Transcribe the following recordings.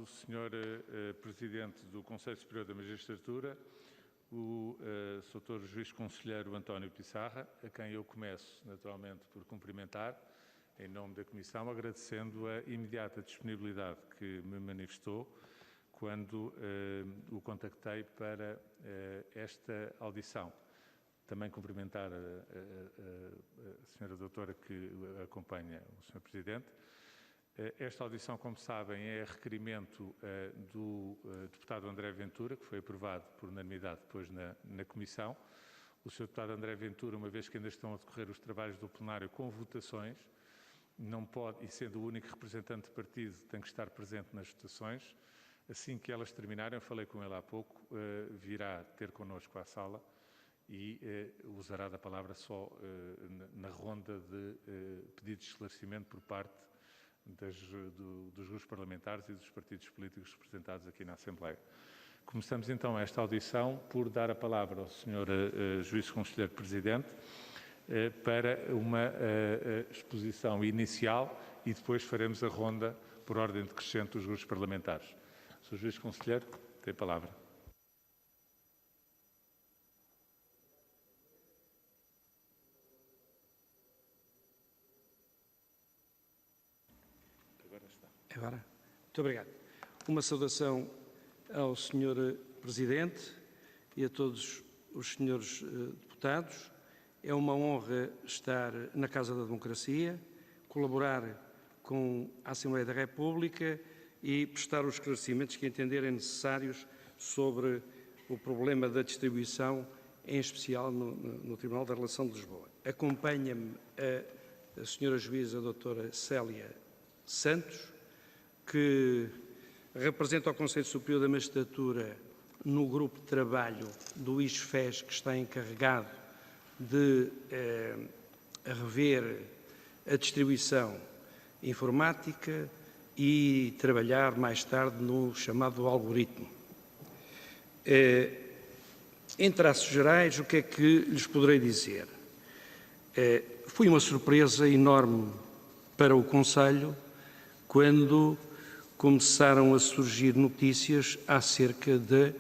do Sr. Presidente do Conselho Superior da Magistratura, o Sr. Juiz Conselheiro António Pissarra, a quem eu começo, naturalmente, por cumprimentar, em nome da Comissão, agradecendo a imediata disponibilidade que me manifestou quando o contactei para esta audição. Também cumprimentar a Sra. Doutora que acompanha o Sr. Presidente. Esta audição, como sabem, é a requerimento do deputado André Ventura, que foi aprovado por unanimidade depois na Comissão. O Sr. deputado André Ventura, uma vez que ainda estão a decorrer os trabalhos do plenário com votações, não pode, e sendo o único representante de partido, tem que estar presente nas votações. Assim que elas terminarem, eu falei com ele há pouco, virá ter connosco à sala e usará da palavra só na ronda de pedidos de esclarecimento por parte dos grupos parlamentares e dos partidos políticos representados aqui na Assembleia. Começamos então esta audição por dar a palavra ao Sr. Juiz Conselheiro Presidente para uma exposição inicial e depois faremos a ronda por ordem decrescente dos grupos parlamentares. Sr. Juiz Conselheiro, tem a palavra. Agora? Muito obrigado. Uma saudação ao Sr. Presidente e a todos os senhores deputados. É uma honra estar na Casa da Democracia, colaborar com a Assembleia da República e prestar os esclarecimentos que entenderem necessários sobre o problema da distribuição, em especial no Tribunal da Relação de Lisboa. Acompanha-me a Sra. Juíza, a Doutora Célia Santos, que representa o Conselho Superior da Magistratura no grupo de trabalho do ISFES, que está encarregado de rever a distribuição informática e trabalhar mais tarde no chamado algoritmo. Em traços gerais, o que é que lhes poderei dizer? Foi uma surpresa enorme para o Conselho quando começaram a surgir notícias acerca da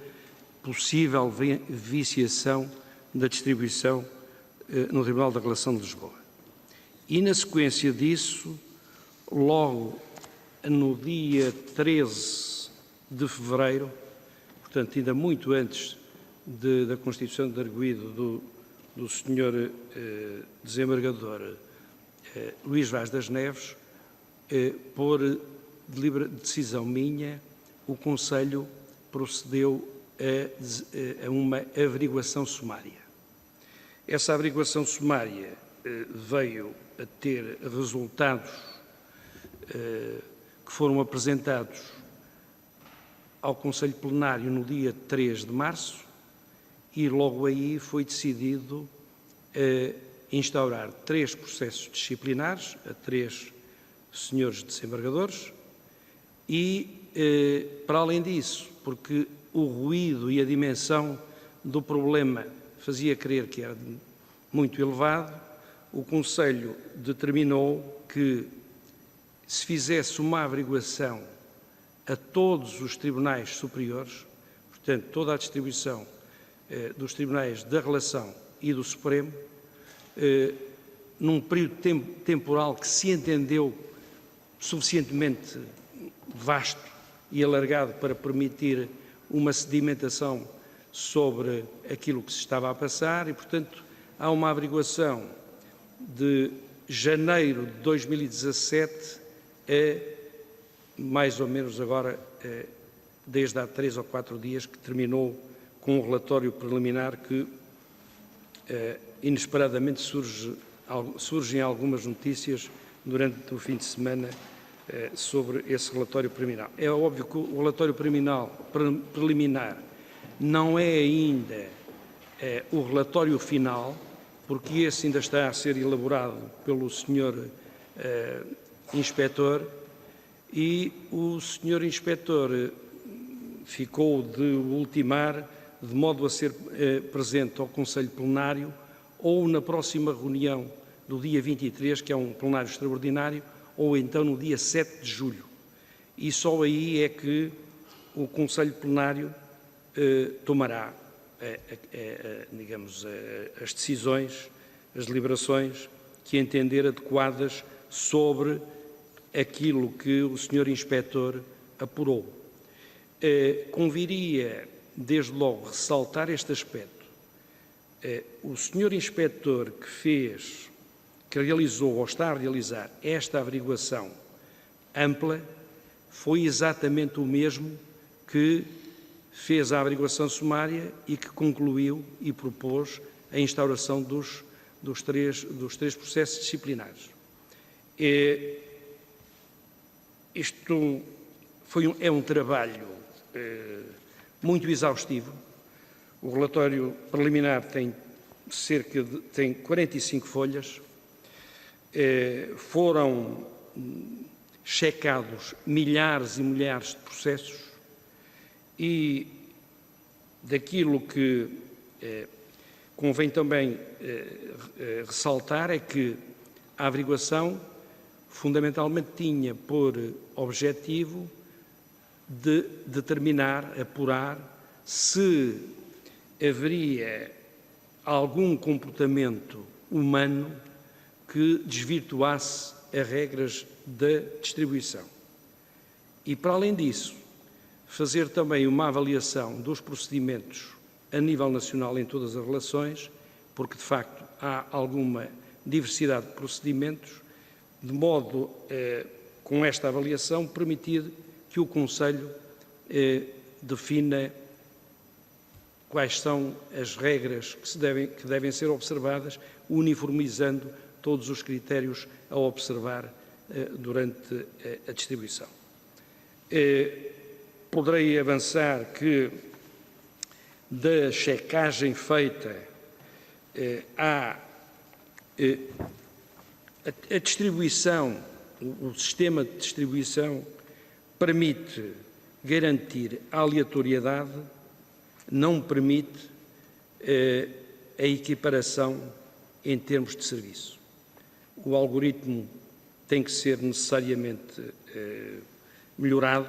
possível viciação da distribuição no Tribunal da Relação de Lisboa. E, na sequência disso, logo no dia 13 de fevereiro, portanto, ainda muito antes da constituição de arguido do Sr. Desembargador Luís Vaz das Neves, por decisão minha, o Conselho procedeu a uma averiguação sumária. Essa averiguação sumária veio a ter resultados que foram apresentados ao Conselho Plenário no dia 3 de março e logo aí foi decidido instaurar 3 processos disciplinares a 3 senhores desembargadores e, para além disso, porque o ruído e a dimensão do problema fazia crer que era muito elevado, o Conselho determinou que se fizesse uma averiguação a todos os tribunais superiores, portanto, toda a distribuição dos tribunais da Relação e do Supremo, num período temporal que se entendeu suficientemente vasto e alargado para permitir uma sedimentação sobre aquilo que se estava a passar e, portanto, há uma averiguação de janeiro de 2017 a mais ou menos agora, desde há 3 ou 4 dias, que terminou com um relatório preliminar que inesperadamente surgem algumas notícias durante o fim de semana sobre esse relatório preliminar. É óbvio que o relatório preliminar não é ainda o relatório final, porque esse ainda está a ser elaborado pelo Sr. Inspetor e o Sr. Inspetor ficou de ultimar de modo a ser presente ao Conselho Plenário ou na próxima reunião do dia 23, que é um plenário extraordinário, ou então no dia 7 de julho. e só aí é que o Conselho Plenário tomará, digamos, as decisões, as deliberações que entender adequadas sobre aquilo que o Sr. Inspetor apurou. Conviria, desde logo, ressaltar este aspecto. O Sr. Inspetor que realizou ou está a realizar esta averiguação ampla foi exatamente o mesmo que fez a averiguação sumária e que concluiu e propôs a instauração dos três processos disciplinares. Isto é um trabalho muito exaustivo. O relatório preliminar tem 45 folhas. Foram checados milhares e milhares de processos e daquilo que convém também ressaltar é que a averiguação fundamentalmente tinha por objetivo de determinar, apurar se haveria algum comportamento humano que desvirtuasse as regras da distribuição. E, para além disso, fazer também uma avaliação dos procedimentos a nível nacional em todas as relações, porque, de facto, há alguma diversidade de procedimentos, de modo, com esta avaliação, permitir que o Conselho defina quais são as regras que devem ser observadas, uniformizando todos os critérios a observar durante a distribuição. Poderei avançar que, da checagem feita, a distribuição, o sistema de distribuição permite garantir a aleatoriedade, não permite a equiparação em termos de serviço. O algoritmo tem que ser necessariamente melhorado.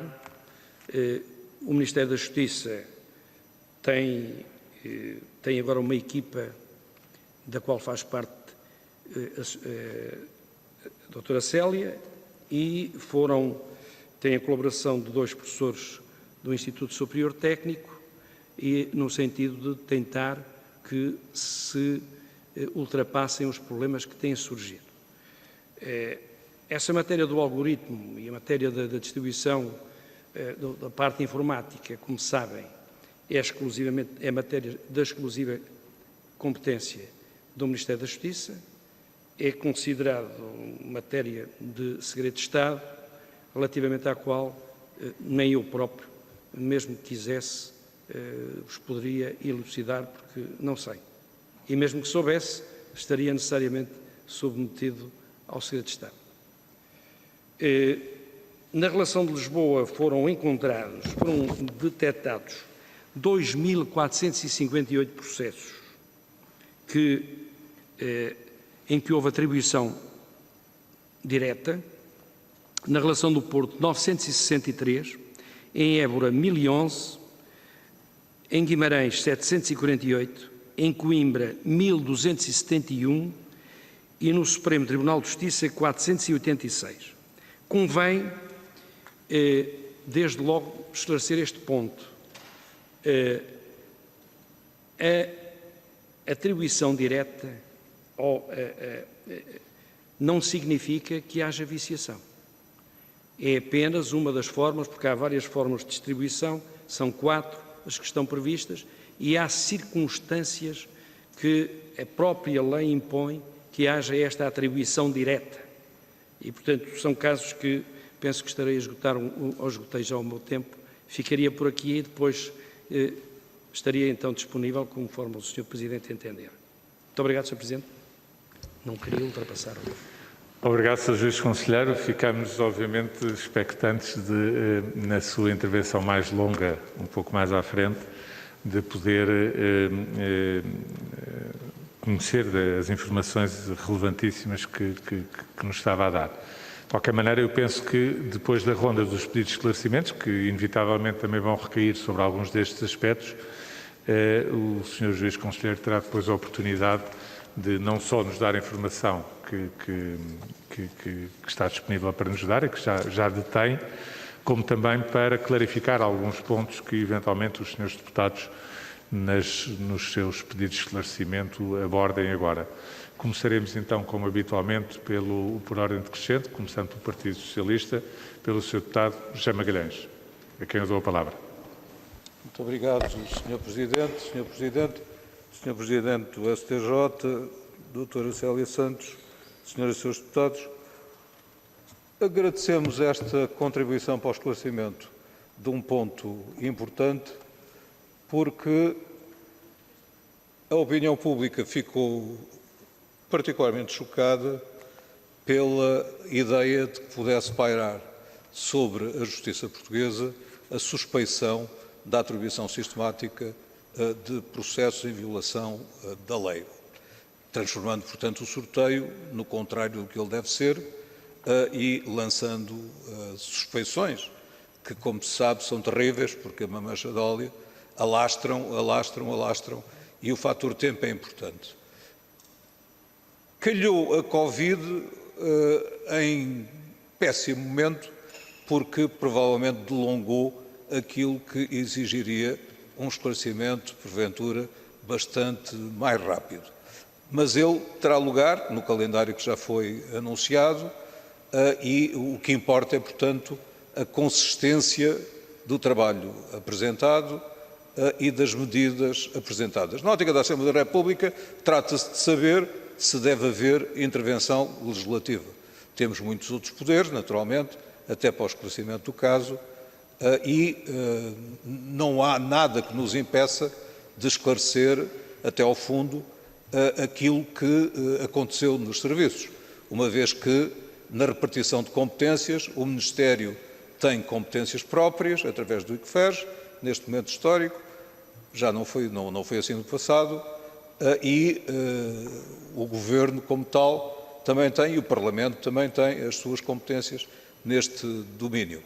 O Ministério da Justiça tem agora uma equipa da qual faz parte a doutora Célia e tem a colaboração de 2 professores do Instituto Superior Técnico e no sentido de tentar que se ultrapassem os problemas que têm surgido. Essa matéria do algoritmo e a matéria da distribuição da parte informática, como sabem, é matéria da exclusiva competência do Ministério da Justiça, é considerado matéria de segredo de Estado, relativamente à qual nem eu próprio, mesmo que quisesse, vos poderia elucidar, porque não sei. E mesmo que soubesse, estaria necessariamente submetido ao segredo de Estado. Na relação de Lisboa foram detectados 2.458 processos em que houve atribuição direta. Na relação do Porto, 963, em Évora, 1.011, em Guimarães, 748, em Coimbra, 1.271 e no Supremo Tribunal de Justiça, 486. Convém, desde logo, esclarecer este ponto. A atribuição direta não significa que haja viciação. É apenas uma das formas, porque há várias formas de distribuição, são 4 as que estão previstas, e há circunstâncias que a própria lei impõe que haja esta atribuição direta. E, portanto, são casos que penso que estarei a esgotar, ou esgotei já o meu tempo, ficaria por aqui e depois estaria então disponível conforme o Sr. Presidente entender. Muito obrigado, Sr. Presidente. Não queria ultrapassar o tempo. Obrigado, Sr. Juiz Conselheiro. Ficamos, obviamente, expectantes de, na sua intervenção mais longa, um pouco mais à frente, de poder conhecer as informações relevantíssimas que nos estava a dar. qualquer maneira, eu penso que depois da ronda dos pedidos de esclarecimentos, que inevitavelmente também vão recair sobre alguns destes aspectos, o Sr. Juiz Conselheiro terá depois a oportunidade de não só nos dar a informação que está disponível para nos dar e que já detém, como também para clarificar alguns pontos que eventualmente os senhores deputados nos seus pedidos de esclarecimento abordem agora. Começaremos então, como habitualmente, por ordem decrescente, começando pelo Partido Socialista, pelo Sr. Deputado José Magalhães, a quem eu dou a palavra. Muito obrigado, Sr. Presidente. Sr. Presidente do STJ, Doutora Célia Santos, Senhoras e Srs. Deputados, agradecemos esta contribuição para o esclarecimento de um ponto importante, porque a opinião pública ficou particularmente chocada pela ideia de que pudesse pairar sobre a justiça portuguesa a suspeição da atribuição sistemática de processos em violação da lei, transformando, portanto, o sorteio no contrário do que ele deve ser e lançando suspeições que, como se sabe, são terríveis, porque a mancha de óleo alastram, e o fator tempo é importante. Calhou a Covid em péssimo momento, porque provavelmente delongou aquilo que exigiria um esclarecimento, porventura, bastante mais rápido. Mas ele terá lugar no calendário que já foi anunciado e o que importa é, portanto, a consistência do trabalho apresentado e das medidas apresentadas. Na ótica da Assembleia da República, trata-se de saber se deve haver intervenção legislativa. Temos muitos outros poderes, naturalmente, até para o esclarecimento do caso, e não há nada que nos impeça de esclarecer até ao fundo aquilo que aconteceu nos serviços, uma vez que, na repartição de competências, o Ministério tem competências próprias, através do ICFES, neste momento histórico, já não foi assim no passado, e o Governo, como tal, também tem, e o Parlamento também tem as suas competências neste domínio.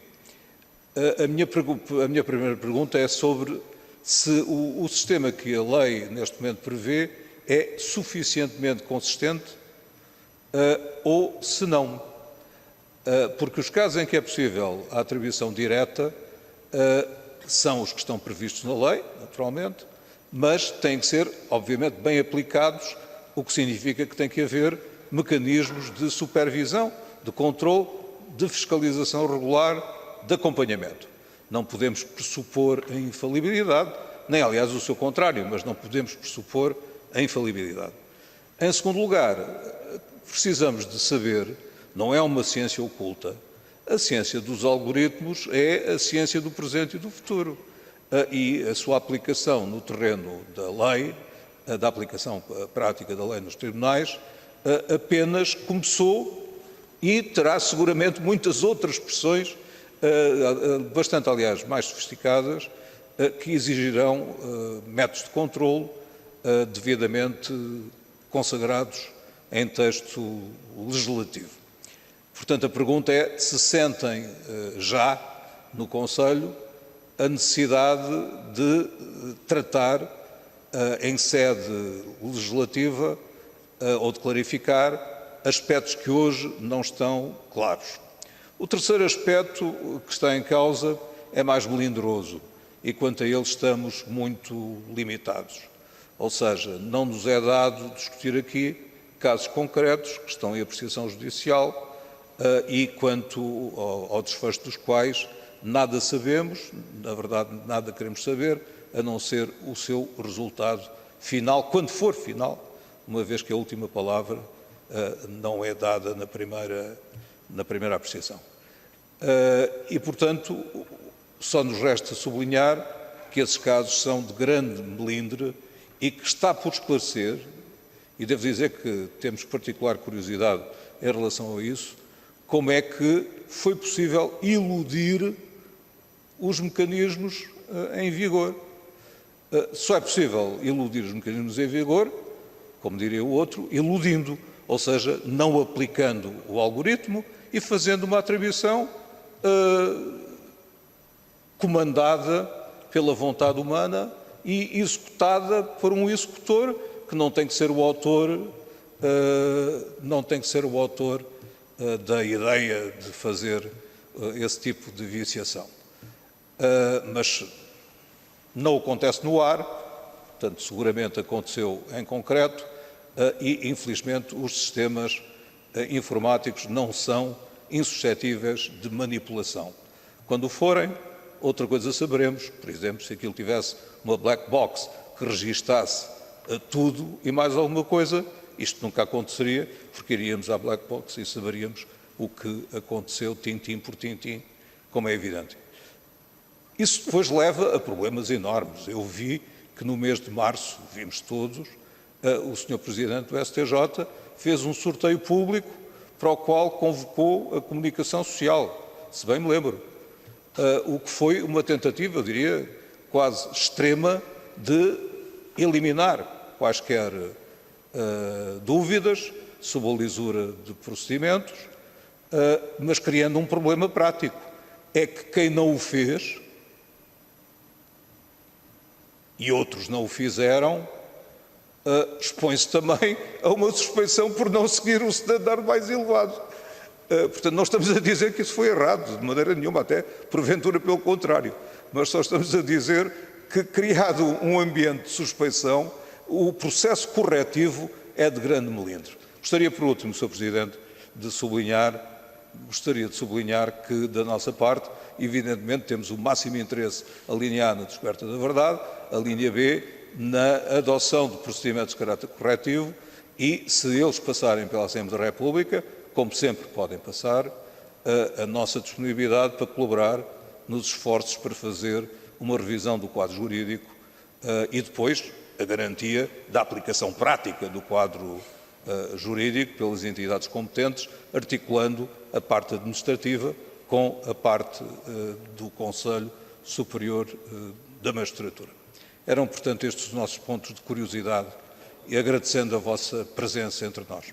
A minha primeira pergunta é sobre se o sistema que a lei neste momento prevê é suficientemente consistente ou se não. Porque os casos em que é possível a atribuição direta são os que estão previstos na lei, naturalmente, mas têm que ser, obviamente, bem aplicados, o que significa que tem que haver mecanismos de supervisão, de controle, de fiscalização regular, de acompanhamento. Não podemos pressupor a infalibilidade, nem, aliás, o seu contrário, mas não podemos pressupor a infalibilidade. Em segundo lugar, precisamos de saber, não é uma ciência oculta, a ciência dos algoritmos é a ciência do presente e do futuro. E a sua aplicação no terreno da lei, da aplicação prática da lei nos tribunais, apenas começou e terá seguramente muitas outras pressões, bastante, aliás, mais sofisticadas, que exigirão métodos de controle devidamente consagrados em texto legislativo. Portanto, a pergunta é se sentem já no Conselho a necessidade de tratar em sede legislativa ou de clarificar aspectos que hoje não estão claros. O terceiro aspecto que está em causa é mais melindroso e quanto a ele estamos muito limitados. Ou seja, não nos é dado discutir aqui casos concretos que estão em apreciação judicial e quanto ao desfecho dos quais nada sabemos, na verdade nada queremos saber, a não ser o seu resultado final, quando for final, uma vez que a última palavra não é dada na primeira apreciação. E, portanto, só nos resta sublinhar que esses casos são de grande melindre e que está por esclarecer, e devo dizer que temos particular curiosidade em relação a isso, como é que foi possível iludir os mecanismos em vigor. Só é possível iludir os mecanismos em vigor, como diria o outro, iludindo, ou seja, não aplicando o algoritmo e fazendo uma atribuição comandada pela vontade humana e executada por um executor que não tem que ser o autor, da ideia de fazer esse tipo de viciação. Mas não acontece no ar, portanto, seguramente aconteceu em concreto e, infelizmente, os sistemas informáticos não são insuscetíveis de manipulação. Quando forem, outra coisa saberemos, por exemplo, se aquilo tivesse uma black box que registasse tudo e mais alguma coisa, isto nunca aconteceria, porque iríamos à black box e saberíamos o que aconteceu tintim por tintim, como é evidente. Isso depois leva a problemas enormes. Eu vi que no mês de março, vimos todos, o Sr. Presidente do STJ fez um sorteio público para o qual convocou a comunicação social, se bem me lembro, o que foi uma tentativa, eu diria, quase extrema de eliminar quaisquer dúvidas sob a lisura de procedimentos, mas criando um problema prático. É que quem não o fez, e outros não o fizeram, expõe-se também a uma suspeição por não seguir o standard mais elevado. Portanto, não estamos a dizer que isso foi errado, de maneira nenhuma, até porventura pelo contrário, mas só estamos a dizer que, criado um ambiente de suspeição, o processo corretivo é de grande melindre. Gostaria, por último, Sr. Presidente, de sublinhar que, da nossa parte, evidentemente, temos o máximo interesse alinhado na descoberta da verdade, a linha B, na adoção de procedimentos de caráter corretivo e, se eles passarem pela Assembleia da República, como sempre podem passar, a nossa disponibilidade para colaborar nos esforços para fazer uma revisão do quadro jurídico e depois a garantia da aplicação prática do quadro jurídico pelas entidades competentes, articulando a parte administrativa com a parte do Conselho Superior da Magistratura. Eram, portanto, estes os nossos pontos de curiosidade e agradecendo a vossa presença entre nós.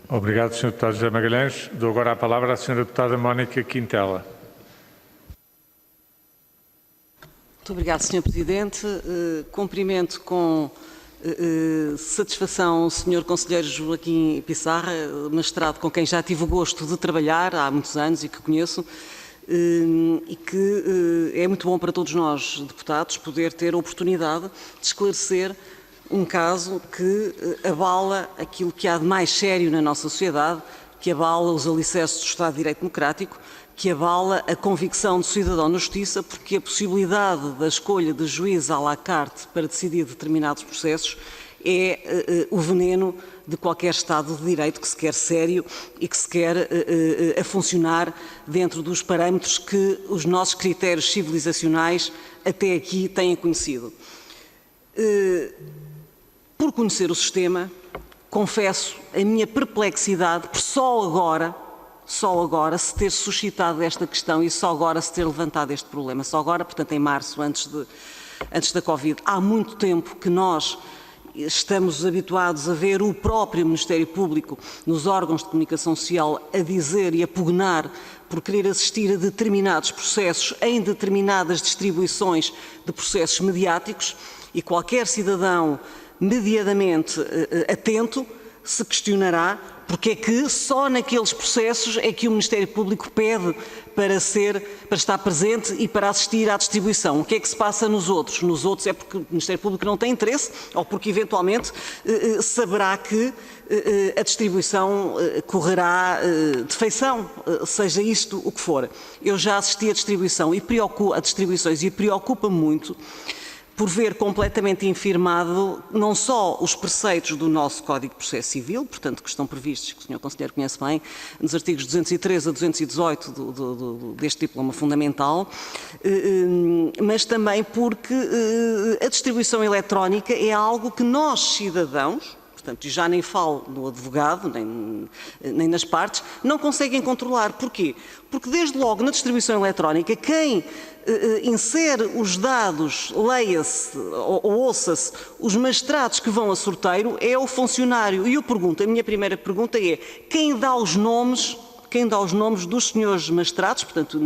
Obrigado, Sr. Deputado José Magalhães. Dou agora a palavra à Sra. Deputada Mónica Quintela. Muito obrigado, Sr. Presidente. Cumprimento com satisfação o Sr. Conselheiro Joaquim Pissarra, magistrado com quem já tive o gosto de trabalhar há muitos anos e que conheço, e que é muito bom para todos nós, deputados, poder ter a oportunidade de esclarecer um caso que abala aquilo que há de mais sério na nossa sociedade, que abala os alicerces do Estado de Direito Democrático, que abala a convicção do cidadão na justiça, porque a possibilidade da escolha de juiz à la carte para decidir determinados processos é o veneno de qualquer Estado de Direito que se quer sério e que se quer a funcionar dentro dos parâmetros que os nossos critérios civilizacionais até aqui têm conhecido. Por conhecer o sistema, confesso a minha perplexidade por só agora se ter suscitado esta questão e só agora se ter levantado este problema. Só agora, portanto, em março, antes da Covid. Há muito tempo que nós estamos habituados a ver o próprio Ministério Público nos órgãos de comunicação social a dizer e a pugnar por querer assistir a determinados processos em determinadas distribuições de processos mediáticos, e qualquer cidadão mediadamente atento se questionará porque é que só naqueles processos é que o Ministério Público pede para estar presente e para assistir à distribuição. O que é que se passa nos outros? Nos outros é porque o Ministério Público não tem interesse ou porque eventualmente saberá que a distribuição correrá de feição, seja isto o que for. Eu já assisti a distribuições e preocupa-me muito por ver completamente infirmado não só os preceitos do nosso Código de Processo Civil, portanto, que estão previstos, que o Sr. Conselheiro conhece bem, nos artigos 213 a 218 deste diploma fundamental, mas também porque a distribuição eletrónica é algo que nós, cidadãos, portanto, já nem falo no advogado, nem nas partes, não conseguem controlar. Porquê? Porque desde logo na distribuição eletrónica, quem insere os dados, leia-se ou ouça-se, os magistrados que vão a sorteio é o funcionário. E eu pergunto, a minha primeira pergunta é, quem dá os nomes dos senhores magistrados, portanto,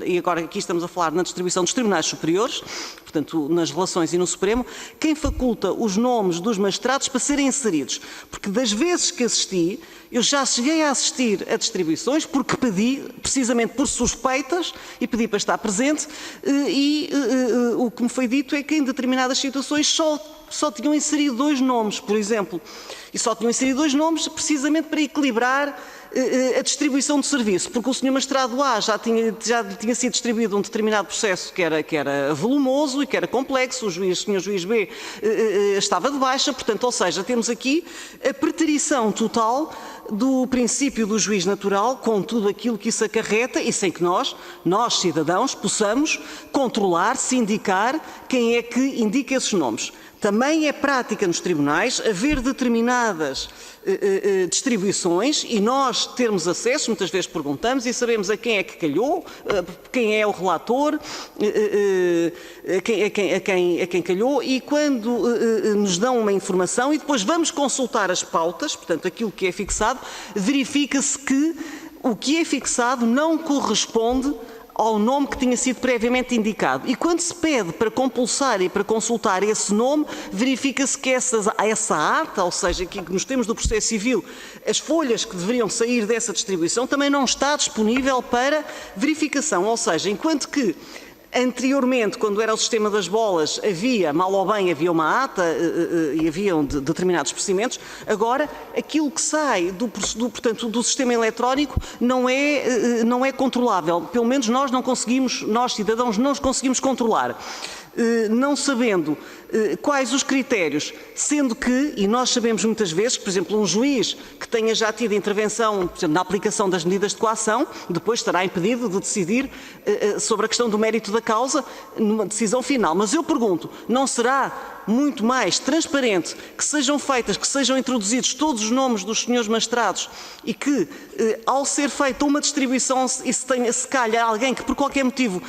e agora aqui estamos a falar na distribuição dos tribunais superiores, portanto, nas relações e no Supremo, quem faculta os nomes dos magistrados para serem inseridos? Porque das vezes que assisti, eu já cheguei a assistir a distribuições porque pedi, precisamente por suspeitas, e pedi para estar presente, e o que me foi dito é que em determinadas situações só tinham inserido 2 nomes, por exemplo, e só tinham inserido 2 nomes precisamente para equilibrar a distribuição de serviço, porque o Sr. Magistrado A já tinha sido distribuído um determinado processo que era volumoso e que era complexo, o Sr. Juiz B estava de baixa, portanto, ou seja, temos aqui a preterição total do princípio do juiz natural, com tudo aquilo que isso acarreta e sem que nós cidadãos, possamos controlar, sindicar quem é que indica esses nomes. Também é prática nos tribunais haver determinadas distribuições e nós termos acesso, muitas vezes perguntamos e sabemos a quem é que calhou, quem é o relator, a quem calhou, e quando nos dão uma informação e depois vamos consultar as pautas, portanto aquilo que é fixado, verifica-se que o que é fixado não corresponde ao nome que tinha sido previamente indicado. E quando se pede para compulsar e para consultar esse nome, verifica-se que essa ata, ou seja, que nos termos do processo civil, as folhas que deveriam sair dessa distribuição, também não está disponível para verificação. Ou seja, enquanto que anteriormente, quando era o sistema das bolas, mal ou bem havia uma ata e haviam determinados procedimentos, agora aquilo que sai portanto, do sistema eletrónico não é controlável. Pelo menos nós cidadãos, não conseguimos controlar. Não sabendo quais os critérios, sendo que, e nós sabemos muitas vezes, que, por exemplo, um juiz que tenha já tido intervenção, por exemplo, na aplicação das medidas de coação, depois estará impedido de decidir sobre a questão do mérito da causa numa decisão final. Mas eu pergunto, não será muito mais transparente que sejam introduzidos todos os nomes dos senhores magistrados e que, ao ser feita uma distribuição, e se calha alguém que por qualquer motivo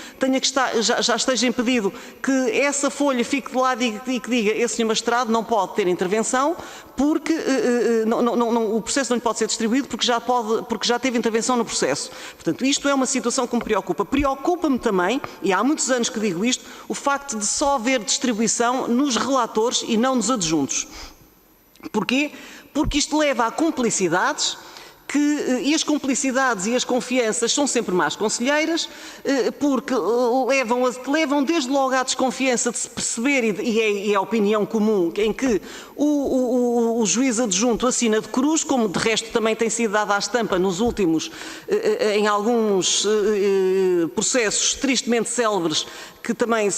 já esteja impedido, que essa folha fique de lado e que diga esse senhor magistrado não pode ter intervenção porque o processo não lhe pode ser distribuído porque já teve intervenção no processo. Portanto, isto é uma situação que me preocupa. Preocupa-me também, e há muitos anos que digo isto, o facto de só haver distribuição nos relatores e não nos adjuntos. Porquê? Porque isto leva a cumplicidades, e as cumplicidades e as confianças são sempre más conselheiras, porque levam desde logo à desconfiança de se perceber, e é a opinião comum, em que o juiz adjunto assina de cruz, como de resto também tem sido dada à estampa nos últimos, em alguns processos tristemente célebres, que também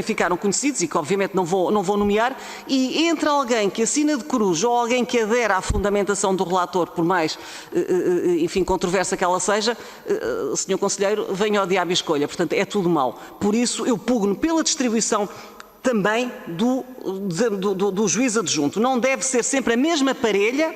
ficaram conhecidos e que obviamente não vou nomear, e entre alguém que assina de cruz ou alguém que adere à fundamentação do relator, por mais, enfim, controversa que ela seja, Sr. Conselheiro, venha ao diabo e escolha. Portanto, é tudo mau. Por isso, eu pugno pela distribuição também do juiz adjunto. Não deve ser sempre a mesma parelha,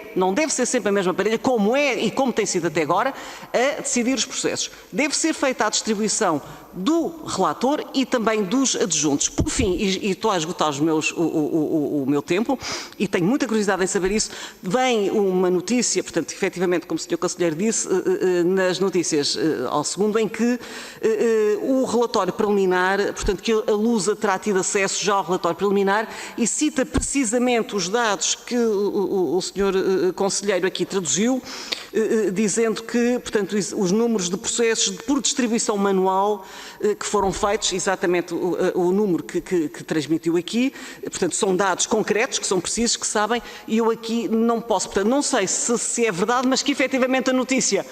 como é e como tem sido até agora, a decidir os processos. Deve ser feita a distribuição do relator e também dos adjuntos. Por fim, e estou a esgotar o meu tempo, e tenho muita curiosidade em saber isso, vem uma notícia, portanto, efetivamente, como o Sr. Conselheiro disse, nas notícias ao segundo, em que o relatório preliminar, portanto, que a Lusa terá tido acesso já ao relatório preliminar e cita precisamente os dados que o Sr. Conselheiro aqui traduziu, dizendo que, portanto, os números de processos por distribuição manual que foram feitos, exatamente o número que transmitiu aqui, portanto, são dados concretos, que são precisos, que sabem, e eu aqui não posso, portanto, não sei se é verdade, mas que efetivamente a notícia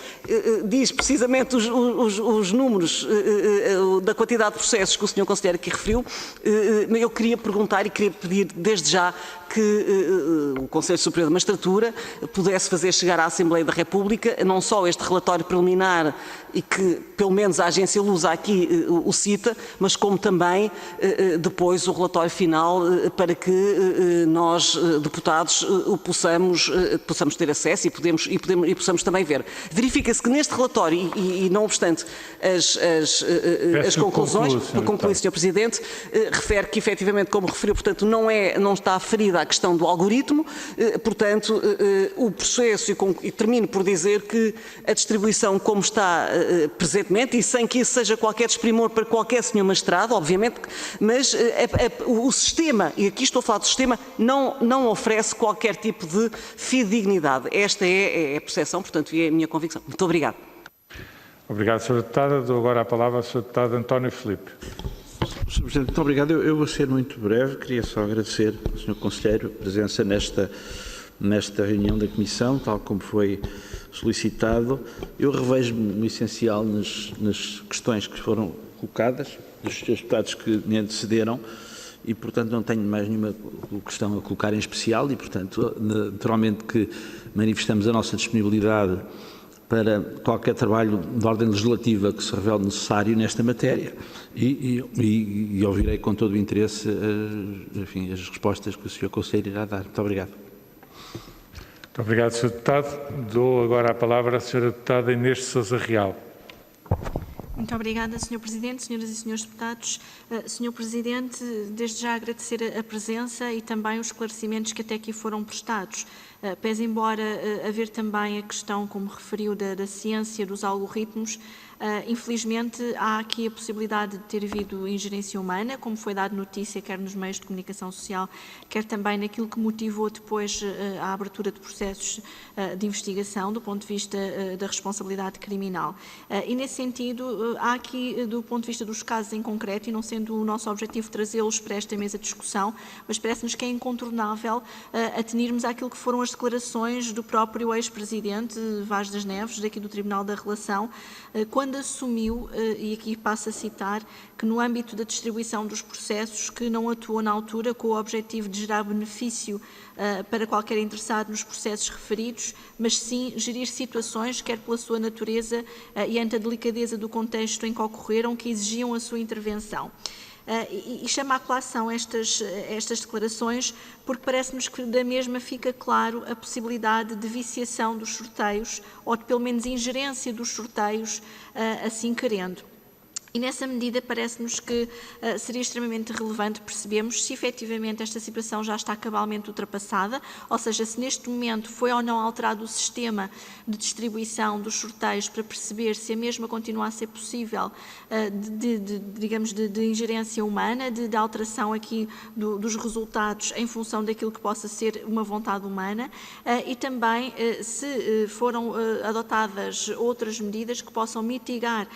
diz precisamente os números da quantidade de processos que o Sr. Conselheiro aqui referiu. Eu queria perguntar e queria pedir desde já que o Conselho Superior da Magistratura pudesse fazer chegar à Assembleia da República não só este relatório preliminar e que, pelo menos, a agência Lusa aqui aqui o cita, mas como também depois o relatório final para que nós, deputados, possamos ter acesso e possamos também ver. Verifica-se que neste relatório, e não obstante as conclusões, para concluir, Sr. Presidente, refere que efetivamente, como referiu, portanto, não está aferida a questão do algoritmo, portanto, o processo, e termino por dizer que a distribuição como está presentemente, e sem que isso seja qualquer desprimor para qualquer senhor magistrado, obviamente, mas o sistema, e aqui estou a falar do sistema, não oferece qualquer tipo de fidedignidade. Esta é a percepção, portanto, e é a minha convicção. Muito obrigado. Obrigado, Sra. Deputada. Dou agora a palavra ao Sr. Deputado António Filipe. Sr. Presidente, muito obrigado. Eu vou ser muito breve. Queria só agradecer ao Sr. Conselheiro a presença nesta reunião da Comissão, tal como foi solicitado. Eu revejo-me no essencial nas questões que foram colocadas, dos Srs. Deputados que me antecederam, e, portanto, não tenho mais nenhuma questão a colocar em especial e, portanto, naturalmente que manifestamos a nossa disponibilidade para qualquer trabalho de ordem legislativa que se revele necessário nesta matéria e ouvirei com todo o interesse enfim, as respostas que o Sr. Conselheiro irá dar. Muito obrigado. Muito obrigado, Sr. Deputado. Dou agora a palavra à Sra. Deputada Inês de Sousa Real. Muito obrigada, Sr. Presidente, Senhoras e Senhores Deputados. Sr. Presidente, desde já agradecer a presença e também os esclarecimentos que até aqui foram prestados. Pese embora haver também a questão, como referiu, da ciência, dos algoritmos, infelizmente há aqui a possibilidade de ter havido ingerência humana, como foi dado notícia, quer nos meios de comunicação social, quer também naquilo que motivou depois a abertura de processos de investigação do ponto de vista da responsabilidade criminal. E nesse sentido, há aqui, do ponto de vista dos casos em concreto, e não sendo o nosso objetivo trazê-los para esta mesa de discussão, mas parece-nos que é incontornável atenirmos àquilo que foram as declarações do próprio ex-presidente Vaz das Neves, daqui do Tribunal da Relação, quando assumiu, e aqui passo a citar, que no âmbito da distribuição dos processos, que não atuou na altura com o objetivo de gerar benefício para qualquer interessado nos processos referidos, mas sim gerir situações, quer pela sua natureza e ante a delicadeza do contexto em que ocorreram, que exigiam a sua intervenção. E chama à colação estas declarações porque parece-nos que da mesma fica claro a possibilidade de viciação dos sorteios ou de pelo menos ingerência dos sorteios assim querendo. E nessa medida parece-nos que seria extremamente relevante percebermos se efetivamente esta situação já está cabalmente ultrapassada, ou seja, se neste momento foi ou não alterado o sistema de distribuição dos sorteios para perceber se a mesma continua a ser possível digamos, de ingerência humana, de alteração aqui dos resultados em função daquilo que possa ser uma vontade humana e também se foram adotadas outras medidas que possam mitigar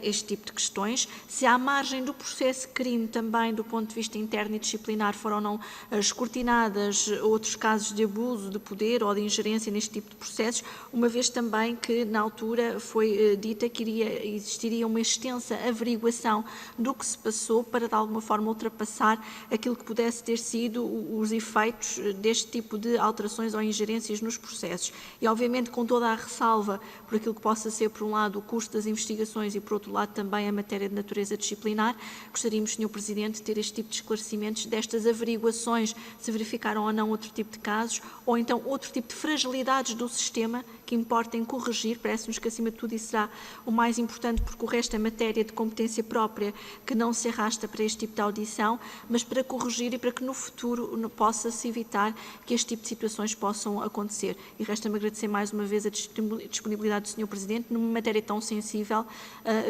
este tipo de questões, se à margem do processo de crime também do ponto de vista interno e disciplinar foram ou não escrutinadas outros casos de abuso de poder ou de ingerência neste tipo de processos, uma vez também que na altura foi dita que existiria uma extensa averiguação do que se passou para de alguma forma ultrapassar aquilo que pudesse ter sido os efeitos deste tipo de alterações ou ingerências nos processos. E obviamente com toda a ressalva por aquilo que possa ser por um lado o custo das investigações e por outro lado também a matéria de natureza disciplinar, gostaríamos, Sr. Presidente, de ter este tipo de esclarecimentos destas averiguações, se verificaram ou não outro tipo de casos, ou então outro tipo de fragilidades do sistema que importem corrigir. Parece-nos que, acima de tudo, isso será o mais importante, porque o resto é matéria de competência própria que não se arrasta para este tipo de audição, mas para corrigir e para que no futuro possa-se evitar que este tipo de situações possam acontecer. E resta-me agradecer mais uma vez a disponibilidade do Sr. Presidente, numa matéria tão sensível,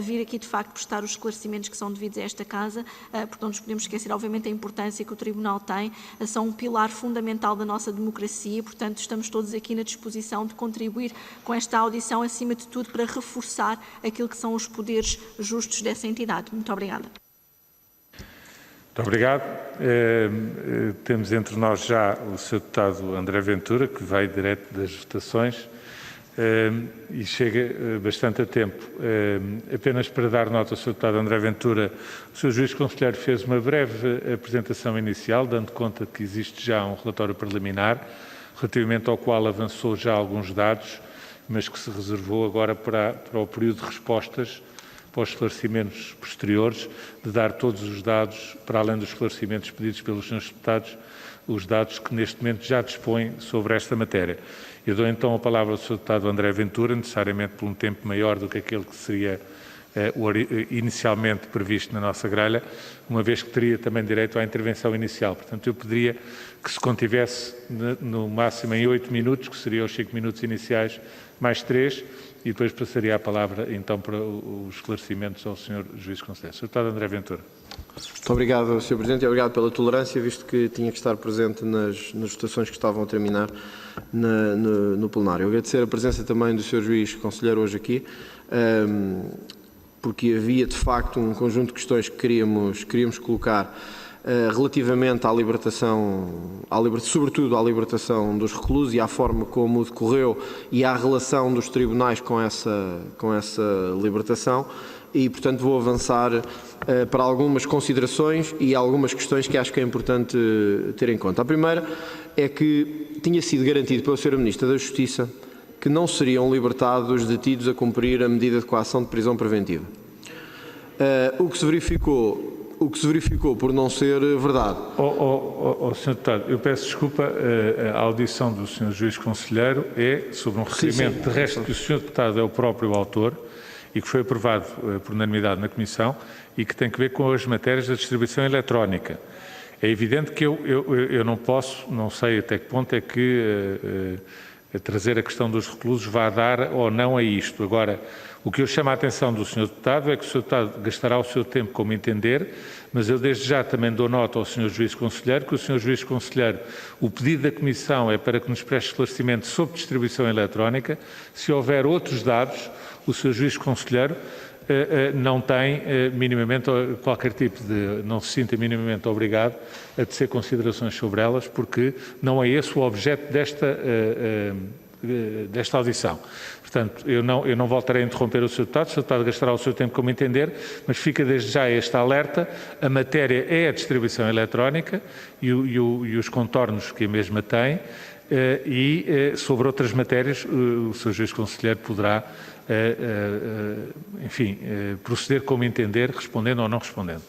vir aqui de facto prestar os esclarecimentos que são devidos a esta Casa, porque não nos podemos esquecer, obviamente, a importância que o Tribunal tem, são um pilar fundamental da nossa democracia e, portanto, estamos todos aqui na disposição de contribuir com esta audição, acima de tudo, para reforçar aquilo que são os poderes justos dessa entidade. Muito obrigada. Muito obrigado. Temos entre nós já o Sr. Deputado André Ventura, que vai direto das votações. E chega bastante a tempo. Apenas para dar nota ao Sr. Deputado André Ventura, o Sr. Juiz Conselheiro fez uma breve apresentação inicial, dando conta que existe já um relatório preliminar, relativamente ao qual avançou já alguns dados, mas que se reservou agora para o período de respostas, para os esclarecimentos posteriores, de dar todos os dados, para além dos esclarecimentos pedidos pelos senhores deputados, os dados que neste momento já dispõem sobre esta matéria. Eu dou então a palavra ao Sr. Deputado André Ventura, necessariamente por um tempo maior do que aquele que seria inicialmente previsto na nossa grelha, uma vez que teria também direito à intervenção inicial. Portanto, eu pediria que se contivesse no máximo em 8 minutos, que seriam os 5 minutos iniciais, mais 3, e depois passaria a palavra então para os esclarecimentos ao Sr. Juiz Conselheiro. Sr. Deputado André Ventura. Muito obrigado, Sr. Presidente, e obrigado pela tolerância, visto que tinha que estar presente nas votações que estavam a terminar no plenário. Agradecer a presença também do Sr. Juiz Conselheiro hoje aqui, porque havia de facto um conjunto de questões que queríamos colocar relativamente à libertação, sobretudo à libertação dos reclusos e à forma como decorreu e à relação dos tribunais com essa libertação. E, portanto, vou avançar para algumas considerações e algumas questões que acho que é importante ter em conta. A primeira é que tinha sido garantido pela Sra. Ministra da Justiça que não seriam libertados os detidos a cumprir a medida de coação de prisão preventiva. O que se verificou por não ser verdade. Sr. Deputado, eu peço desculpa, a audição do Sr. Juiz Conselheiro é sobre um requerimento, de resto, que o Sr. Deputado é o próprio autor e que foi aprovado por unanimidade na Comissão e que tem que ver com as matérias da distribuição eletrónica. É evidente que eu não posso, não sei até que ponto é que trazer a questão dos reclusos vai dar ou não a isto. Agora, o que eu chamo a atenção do Sr. Deputado é que o Sr. Deputado gastará o seu tempo como entender, mas eu desde já também dou nota ao Sr. Juiz Conselheiro que o Sr. Juiz Conselheiro, o pedido da Comissão é para que nos preste esclarecimento sobre distribuição eletrónica. Se houver outros dados, o Sr. Juiz Conselheiro não tem minimamente qualquer tipo de, não se sinta minimamente obrigado a tecer considerações sobre elas, porque não é esse o objeto desta audição. Portanto, eu não voltarei a interromper o Sr. Deputado, o Sr. Deputado gastará o seu tempo como entender, mas fica desde já este alerta, a matéria é a distribuição eletrónica e os contornos que a mesma tem, e sobre outras matérias o Sr. Juiz Conselheiro poderá proceder como entender, respondendo ou não respondendo.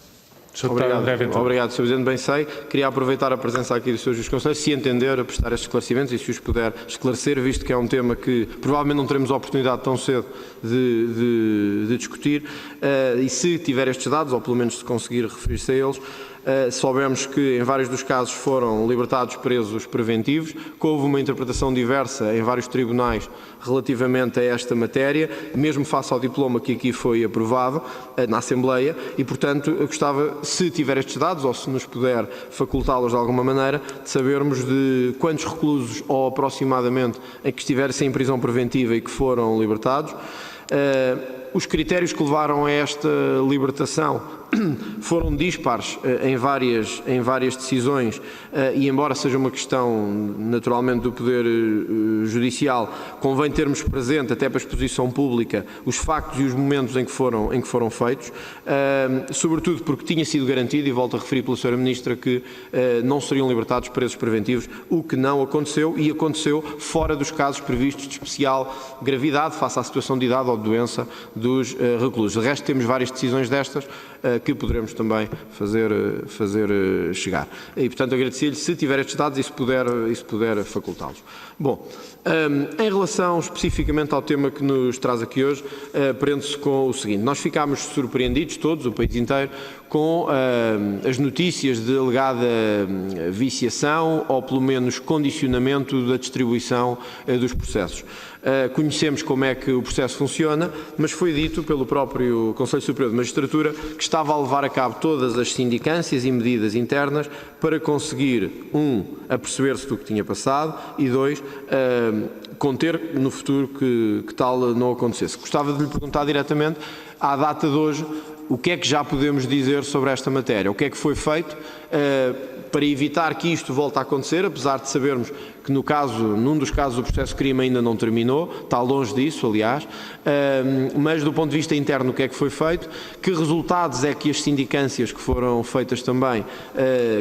Obrigado, Sr. Presidente. Bem sei. Queria aproveitar a presença aqui do Sr. Juiz Conselheiro, se entender, a prestar estes esclarecimentos e se os puder esclarecer, visto que é um tema que provavelmente não teremos a oportunidade tão cedo de discutir, e se tiver estes dados, ou pelo menos se conseguir referir-se a eles, soubemos que em vários dos casos foram libertados presos preventivos, que houve uma interpretação diversa em vários tribunais relativamente a esta matéria, mesmo face ao diploma que aqui foi aprovado na Assembleia, e portanto eu gostava, se tiver estes dados ou se nos puder facultá-los de alguma maneira, de sabermos de quantos reclusos ou aproximadamente em que estivessem em prisão preventiva e que foram libertados. Os critérios que levaram a esta libertação foram dispares em várias decisões e, embora seja uma questão naturalmente do Poder Judicial, convém termos presente, até para a exposição pública, os factos e os momentos em que foram feitos, sobretudo porque tinha sido garantido, e volto a referir pela Sra. Ministra, que não seriam libertados presos preventivos, o que não aconteceu, e aconteceu fora dos casos previstos de especial gravidade face à situação de idade ou de doença dos reclusos. De resto, temos várias decisões destas que poderemos também fazer chegar. E, portanto, agradecer-lhe se tiver estes dados e se puder facultá-los. Bom, em relação especificamente ao tema que nos traz aqui hoje, prende-se com o seguinte. Nós ficámos surpreendidos, todos, o país inteiro, com as notícias de alegada viciação ou, pelo menos, condicionamento da distribuição dos processos. Conhecemos como é que o processo funciona, mas foi dito pelo próprio Conselho Superior de Magistratura que estava a levar a cabo todas as sindicâncias e medidas internas para conseguir, aperceber-se do que tinha passado e, dois, conter no futuro que tal não acontecesse. Gostava de lhe perguntar diretamente, à data de hoje, o que é que já podemos dizer sobre esta matéria? O que é que foi feito para evitar que isto volte a acontecer, apesar de sabermos que num dos casos o processo de crime ainda não terminou, está longe disso, aliás, mas do ponto de vista interno o que é que foi feito, que resultados é que as sindicâncias que foram feitas também,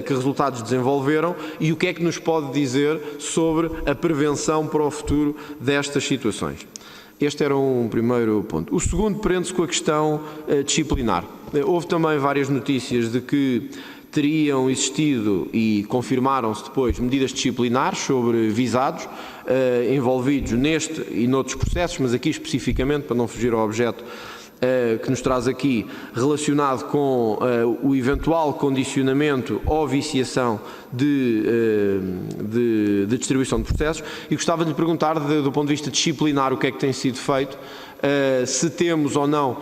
que resultados desenvolveram e o que é que nos pode dizer sobre a prevenção para o futuro destas situações. Este era um primeiro ponto. O segundo prende-se com a questão disciplinar. Houve também várias notícias de que teriam existido e confirmaram-se depois medidas disciplinares sobre visados envolvidos neste e noutros processos, mas aqui especificamente, para não fugir ao objeto que nos traz aqui, relacionado com o eventual condicionamento ou viciação de distribuição de processos, e gostava de lhe perguntar, do ponto de vista disciplinar, o que é que tem sido feito, se temos ou não,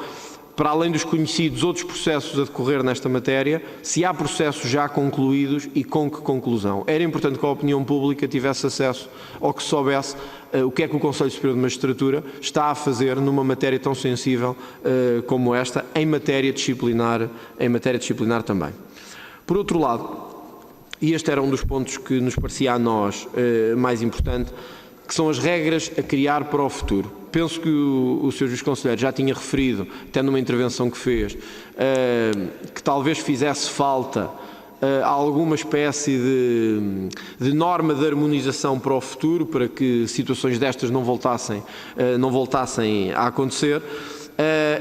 para além dos conhecidos, outros processos a decorrer nesta matéria, se há processos já concluídos e com que conclusão. Era importante que a opinião pública tivesse acesso ou que soubesse o que é que o Conselho Superior de Magistratura está a fazer numa matéria tão sensível como esta, em matéria disciplinar também. Por outro lado, e este era um dos pontos que nos parecia a nós mais importante, que são as regras a criar para o futuro. Penso que o Sr. Juiz Conselheiro já tinha referido, até numa intervenção que fez, que talvez fizesse falta alguma espécie de norma de harmonização para o futuro, para que situações destas não voltassem a acontecer.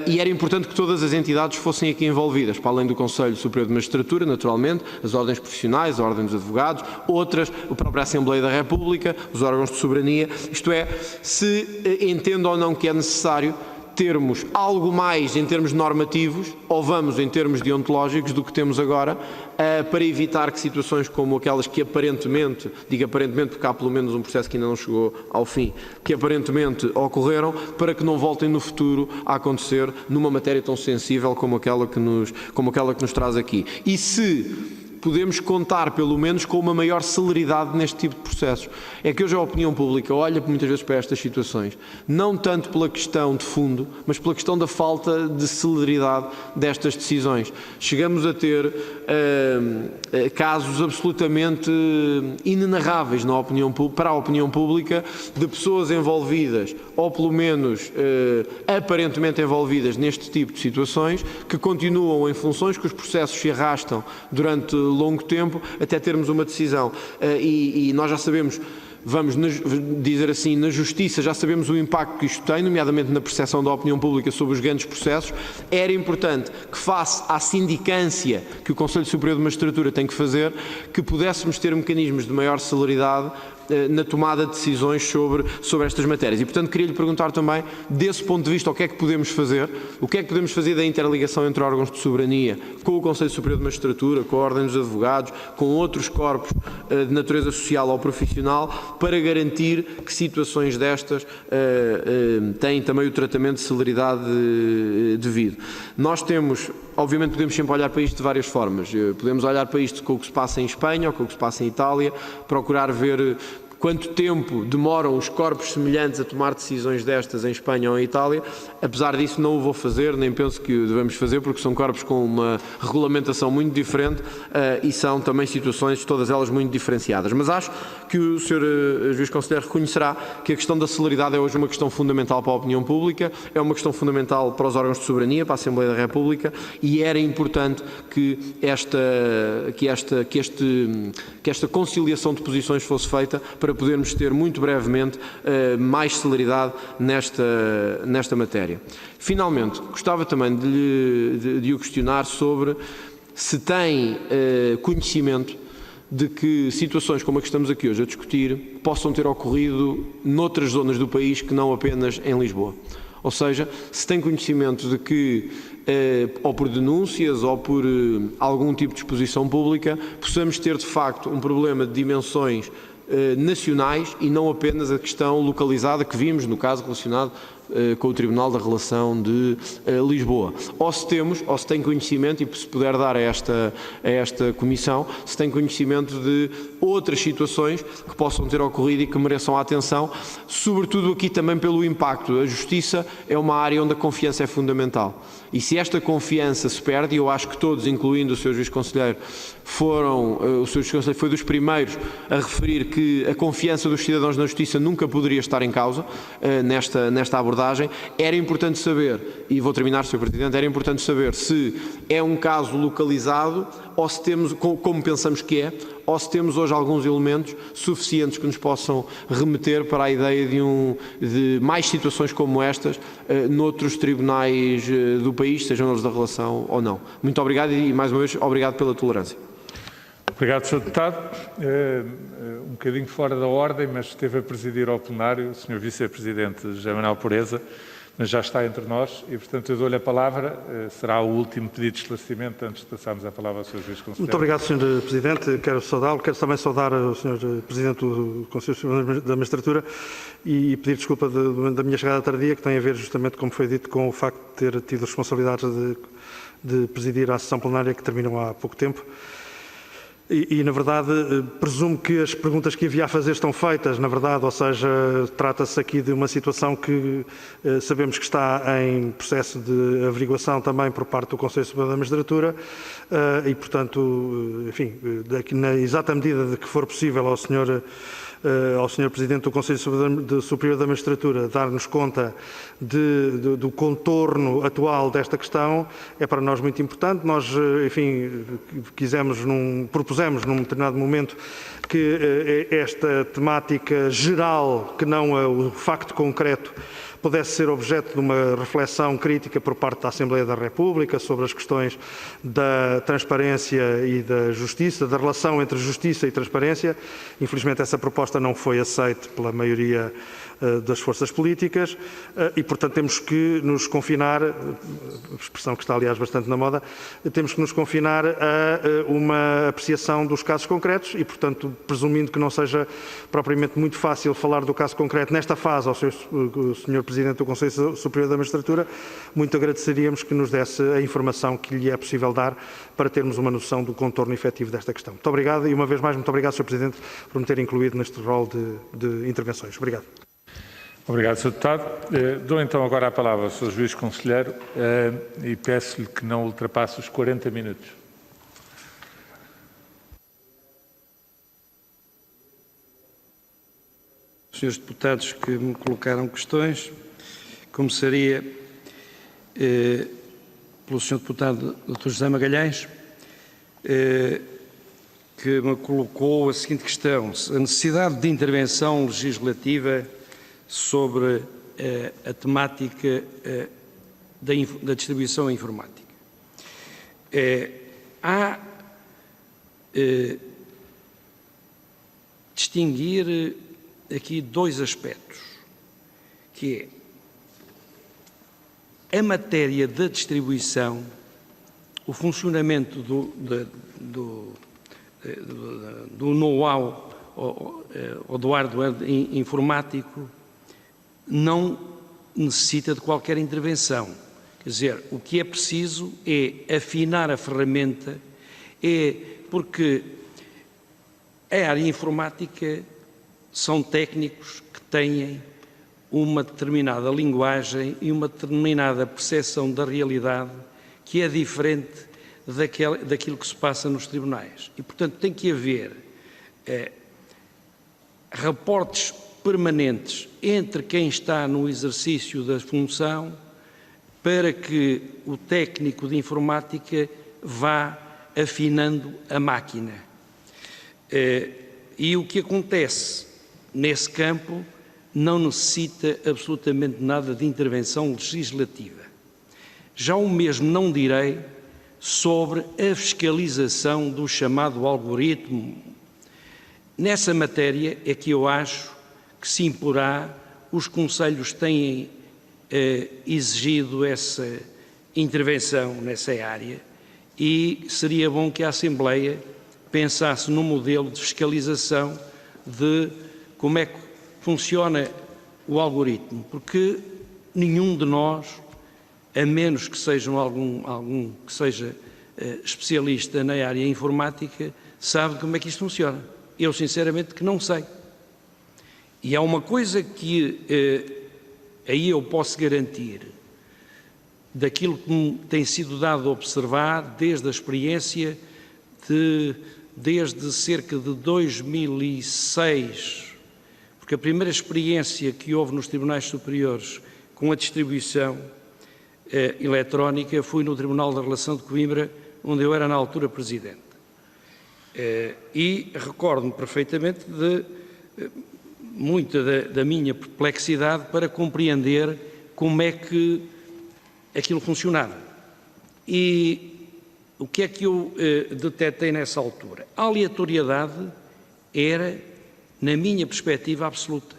E era importante que todas as entidades fossem aqui envolvidas, para além do Conselho Superior de Magistratura, naturalmente, as ordens profissionais, a Ordem dos Advogados, outras, a própria Assembleia da República, os órgãos de soberania, isto é, se entende ou não que é necessário termos algo mais em termos normativos, ou vamos em termos deontológicos do que temos agora, para evitar que situações como aquelas que aparentemente, digo aparentemente porque há pelo menos um processo que ainda não chegou ao fim, que aparentemente ocorreram, para que não voltem no futuro a acontecer numa matéria tão sensível como aquela que nos traz aqui. E se podemos contar, pelo menos, com uma maior celeridade neste tipo de processos. É que hoje a opinião pública olha muitas vezes para estas situações, não tanto pela questão de fundo, mas pela questão da falta de celeridade destas decisões. Chegamos a ter casos absolutamente inenarráveis para a opinião pública de pessoas envolvidas, ou pelo menos aparentemente envolvidas neste tipo de situações, que continuam em funções que os processos se arrastam durante longo tempo até termos uma decisão. E nós já sabemos, vamos dizer assim, na justiça já sabemos o impacto que isto tem, nomeadamente na percepção da opinião pública sobre os grandes processos. Era importante que, face à sindicância que o Conselho Superior de Magistratura tem que fazer, que pudéssemos ter mecanismos de maior celeridade na tomada de decisões sobre estas matérias. E, portanto, queria-lhe perguntar também, desse ponto de vista, o que é que podemos fazer da interligação entre órgãos de soberania com o Conselho Superior de Magistratura, com a Ordem dos Advogados, com outros corpos de natureza social ou profissional, para garantir que situações destas têm também o tratamento de celeridade devido. Nós temos, obviamente, podemos sempre olhar para isto de várias formas. Podemos olhar para isto com o que se passa em Espanha ou com o que se passa em Itália, procurar ver quanto tempo demoram os corpos semelhantes a tomar decisões destas em Espanha ou em Itália. Apesar disso, não o vou fazer, nem penso que o devemos fazer, porque são corpos com uma regulamentação muito diferente e são também situações, todas elas, muito diferenciadas. Mas acho que o Sr. Juiz Conselheiro reconhecerá que a questão da celeridade é hoje uma questão fundamental para a opinião pública, é uma questão fundamental para os órgãos de soberania, para a Assembleia da República, e era importante que esta conciliação de posições fosse feita para podermos ter muito brevemente mais celeridade nesta matéria. Finalmente, gostava também de o questionar sobre se tem conhecimento de que situações como a que estamos aqui hoje a discutir possam ter ocorrido noutras zonas do país que não apenas em Lisboa. Ou seja, se tem conhecimento de que, ou por denúncias ou por algum tipo de exposição pública, possamos ter de facto um problema de dimensões nacionais e não apenas a questão localizada que vimos no caso relacionado com o Tribunal da Relação de Lisboa. Ou se tem conhecimento, e se puder dar a esta Comissão, se tem conhecimento de outras situações que possam ter ocorrido e que mereçam a atenção, sobretudo aqui também pelo impacto. A Justiça é uma área onde a confiança é fundamental. E se esta confiança se perde, e eu acho que todos, incluindo o Sr. Juiz Conselheiro, o Sr. Juiz Conselheiro foi dos primeiros a referir que a confiança dos cidadãos na Justiça nunca poderia estar em causa nesta abordagem. abordagem. Era importante saber, e vou terminar, Sr. Presidente, era importante saber se é um caso localizado ou se temos, como pensamos que é, ou se temos hoje alguns elementos suficientes que nos possam remeter para a ideia de mais situações como estas noutros tribunais do país, sejam eles da relação ou não. Muito obrigado e, mais uma vez, obrigado pela tolerância. Obrigado, Sr. Deputado. Um bocadinho fora da ordem, mas esteve a presidir ao plenário o Sr. Vice-Presidente José Manuel Pureza, mas já está entre nós e, portanto, eu dou-lhe a palavra. Será o último pedido de esclarecimento antes de passarmos a palavra ao Sr. Juiz Conselheiro. Muito obrigado, Sr. Presidente. Quero saudá-lo. Quero também saudar o Sr. Presidente do Conselho Superior da Magistratura e pedir desculpa da minha chegada tardia, que tem a ver justamente, como foi dito, com o facto de ter tido responsabilidades de presidir a sessão plenária que terminou há pouco tempo. E, na verdade, presumo que as perguntas que havia a fazer estão feitas, na verdade, ou seja, trata-se aqui de uma situação que sabemos que está em processo de averiguação também por parte do Conselho Superior da Magistratura e, portanto, enfim, na exata medida de que for possível ao Sr. Presidente do Conselho Superior da Magistratura dar-nos conta do contorno atual desta questão, é para nós muito importante. Nós, enfim, propusemos num determinado momento que esta temática geral, que não é o facto concreto, pudesse ser objeto de uma reflexão crítica por parte da Assembleia da República sobre as questões da transparência e da justiça, da relação entre justiça e transparência. Infelizmente essa proposta não foi aceita pela maioria das forças políticas e, portanto, temos que nos confinar, expressão que está, aliás, bastante na moda, temos que nos confinar a uma apreciação dos casos concretos e, portanto, presumindo que não seja propriamente muito fácil falar do caso concreto nesta fase ao Sr. Presidente do Conselho Superior da Magistratura, muito agradeceríamos que nos desse a informação que lhe é possível dar para termos uma noção do contorno efetivo desta questão. Muito obrigado e, uma vez mais, muito obrigado, Sr. Presidente, por me ter incluído neste rol de intervenções. Obrigado. Obrigado, Sr. Deputado. Dou então agora a palavra ao Sr. Juiz Conselheiro e peço-lhe que não ultrapasse os 40 minutos. Senhores deputados que me colocaram questões, começaria pelo Sr. Deputado Dr. José Magalhães, que me colocou a seguinte questão: a necessidade de intervenção legislativa sobre a temática da distribuição informática. Há distinguir aqui dois aspectos, que é a matéria da distribuição, o funcionamento do know-how ou do hardware informático não necessita de qualquer intervenção. Quer dizer, o que é preciso é afinar a ferramenta, porque a área informática são técnicos que têm uma determinada linguagem e uma determinada percepção da realidade que é diferente daquilo que se passa nos tribunais. E, portanto, tem que haver raportes permanentes entre quem está no exercício da função para que o técnico de informática vá afinando a máquina. E o que acontece nesse campo não necessita absolutamente nada de intervenção legislativa. Já o mesmo não direi sobre a fiscalização do chamado algoritmo. Nessa matéria é que eu acho que se imporá, os conselhos têm exigido essa intervenção nessa área e seria bom que a Assembleia pensasse no modelo de fiscalização de como é que funciona o algoritmo, porque nenhum de nós, a menos que seja algum que seja especialista na área informática, sabe como é que isto funciona. Eu, sinceramente, que não sei. E há uma coisa que aí eu posso garantir, daquilo que me tem sido dado a observar desde a experiência desde cerca de 2006, porque a primeira experiência que houve nos tribunais superiores com a distribuição eletrónica foi no Tribunal da Relação de Coimbra, onde eu era na altura Presidente. E recordo-me perfeitamente de muita da minha perplexidade para compreender como é que aquilo funcionava. E o que é que eu detetei nessa altura? A aleatoriedade era, na minha perspectiva, absoluta.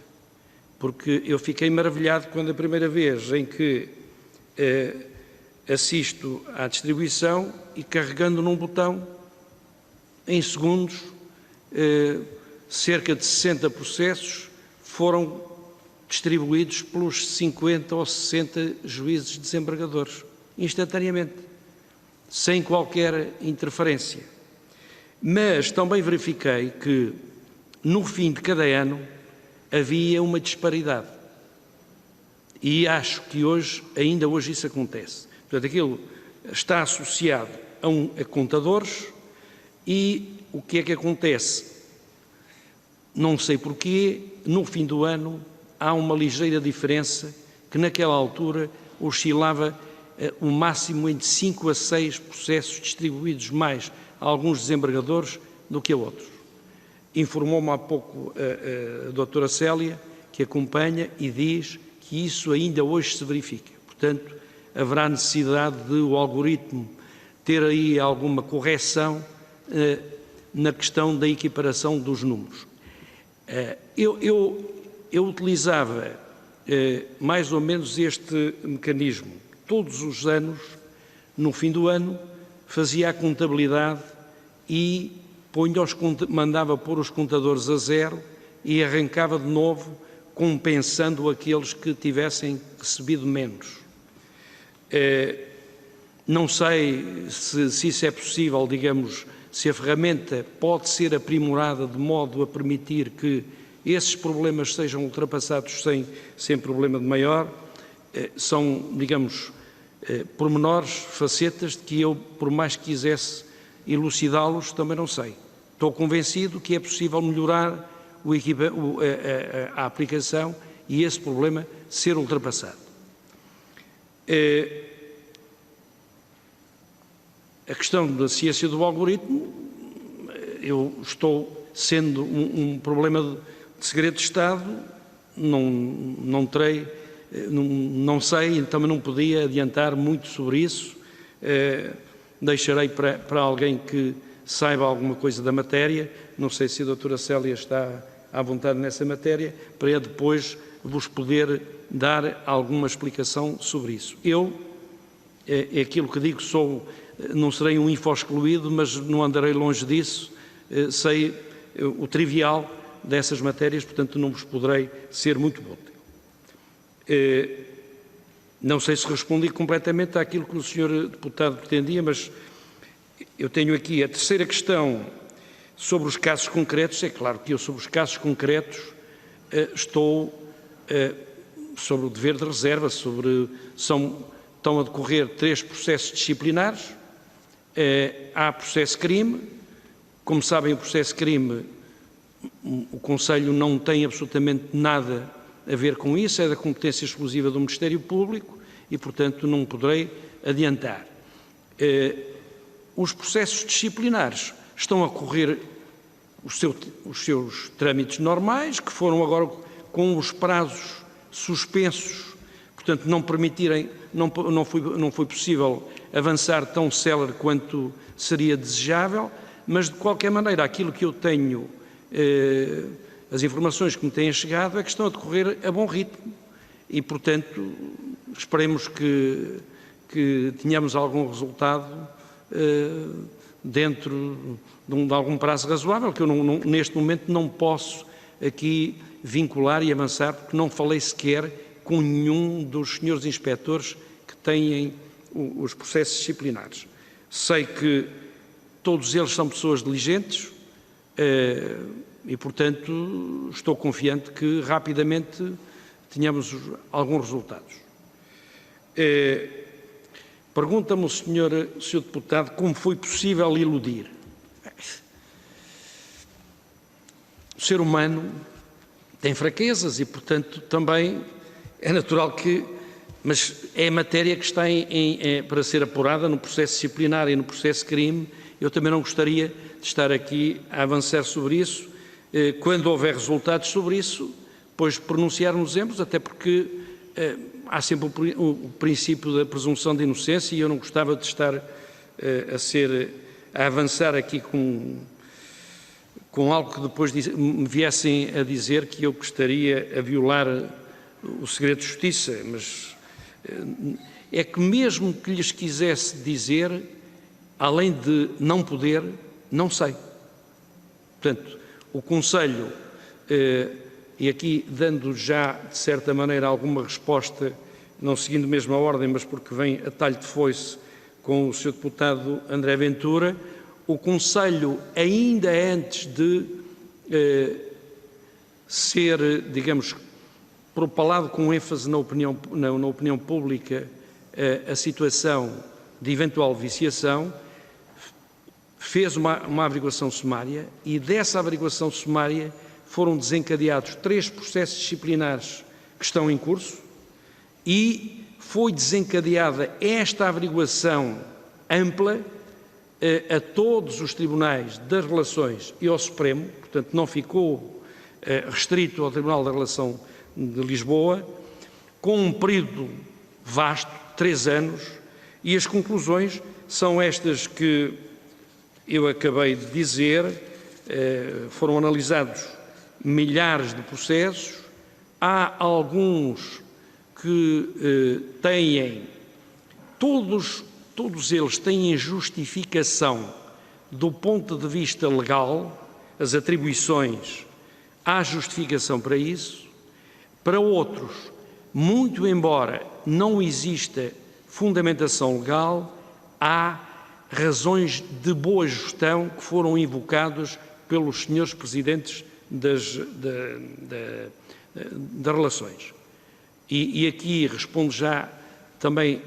Porque eu fiquei maravilhado quando a primeira vez em que assisto à distribuição e carregando num botão, em segundos, cerca de 60 processos foram distribuídos pelos 50 ou 60 juízes desembargadores, instantaneamente, sem qualquer interferência. Mas também verifiquei que, no fim de cada ano, havia uma disparidade. E acho que ainda hoje isso acontece. Portanto, aquilo está associado a contadores e o que é que acontece? Não sei porquê, no fim do ano há uma ligeira diferença que naquela altura oscilava o máximo entre 5 a 6 processos distribuídos mais a alguns desembargadores do que a outros. Informou-me há pouco a doutora Célia, que acompanha e diz que isso ainda hoje se verifica. Portanto, haverá necessidade de o algoritmo ter aí alguma correção na questão da equiparação dos números. Eu utilizava mais ou menos este mecanismo. Todos os anos, no fim do ano, fazia a contabilidade e mandava pôr os contadores a zero e arrancava de novo, compensando aqueles que tivessem recebido menos. Não sei se isso é possível, digamos, se a ferramenta pode ser aprimorada de modo a permitir que esses problemas sejam ultrapassados sem problema de maior. São, digamos, pormenores, facetas de que eu, por mais que quisesse elucidá-los, também não sei. Estou convencido que é possível melhorar a aplicação e esse problema ser ultrapassado. A questão da ciência do algoritmo, eu estou sendo um problema de segredo de Estado, não sei, então não podia adiantar muito sobre isso. Deixarei para alguém que saiba alguma coisa da matéria, não sei se a doutora Célia está à vontade nessa matéria, para depois vos poder dar alguma explicação sobre isso. É aquilo que digo, não serei um info-excluído, mas não andarei longe disso, sei o trivial dessas matérias, portanto não vos poderei ser muito útil. Não sei se respondi completamente àquilo que o senhor deputado pretendia, mas eu tenho aqui a terceira questão sobre os casos concretos. É claro que eu, sobre os casos concretos, estou sobre o dever de reserva, estão a decorrer 3 processos disciplinares, há processo crime. Como sabem, o processo crime, o Conselho não tem absolutamente nada a ver com isso, é da competência exclusiva do Ministério Público e, portanto, não poderei adiantar. Os processos disciplinares estão a correr os seus trâmites normais, que foram agora com os prazos suspensos, portanto, não foi possível avançar tão célere quanto seria desejável, mas, de qualquer maneira, aquilo que eu tenho, as informações que me têm chegado é que estão a decorrer a bom ritmo e, portanto, esperemos que tenhamos algum resultado dentro de algum prazo razoável, que eu neste momento não posso aqui vincular e avançar, porque não falei sequer com nenhum dos senhores inspectores que têm os processos disciplinares. Sei que todos eles são pessoas diligentes e, portanto, estou confiante que rapidamente tenhamos alguns resultados. Pergunta-me o senhor deputado como foi possível iludir. O ser humano tem fraquezas e, portanto, também é natural que mas é matéria que está para ser apurada no processo disciplinar e no processo crime. Eu também não gostaria de estar aqui a avançar sobre isso. Quando houver resultados sobre isso, depois pronunciar-nos-emos, até porque há sempre o princípio da presunção de inocência e eu não gostava de estar a avançar aqui com algo que depois me viessem a dizer que eu gostaria a violar o segredo de justiça, mas é que mesmo que lhes quisesse dizer, além de não poder, não sei. Portanto, o Conselho, e aqui dando já, de certa maneira, alguma resposta, não seguindo mesmo a ordem, mas porque vem a talho de foice com o Sr. Deputado André Ventura, o Conselho, ainda antes de ser, digamos, propalado com ênfase na opinião pública a situação de eventual viciação, fez uma averiguação sumária e dessa averiguação sumária foram desencadeados 3 processos disciplinares que estão em curso e foi desencadeada esta averiguação ampla a todos os tribunais das relações e ao Supremo, portanto não ficou restrito ao Tribunal da Relação de Lisboa, com um período vasto, 3 anos, e as conclusões são estas que eu acabei de dizer. Foram analisados milhares de processos, há alguns que têm, todos eles têm justificação do ponto de vista legal, as atribuições, há justificação para isso. Para outros, muito embora não exista fundamentação legal, há razões de boa gestão que foram invocadas pelos senhores presidentes das relações. E aqui respondo já também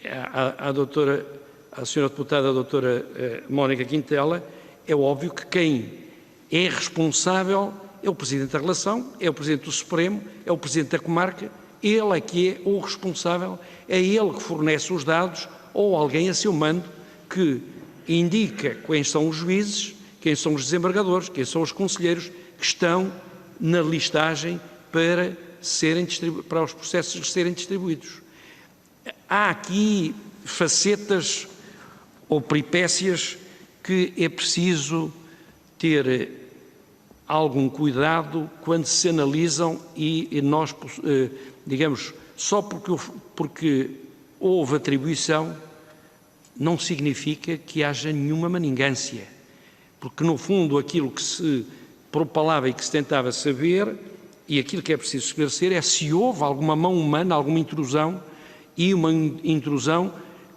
à senhora deputada, a doutora Mónica Quintela. É óbvio que quem é responsável é o Presidente da Relação, é o Presidente do Supremo, é o Presidente da Comarca, ele é que é o responsável, é ele que fornece os dados ou alguém a seu mando que indica quem são os juízes, quem são os desembargadores, quem são os conselheiros que estão na listagem para os processos serem distribuídos. Há aqui facetas ou peripécias que é preciso ter algum cuidado quando se analisam e nós, digamos, só porque houve atribuição não significa que haja nenhuma manigância, porque no fundo aquilo que se propalava e que se tentava saber e aquilo que é preciso esclarecer é se houve alguma mão humana, alguma intrusão e uma intrusão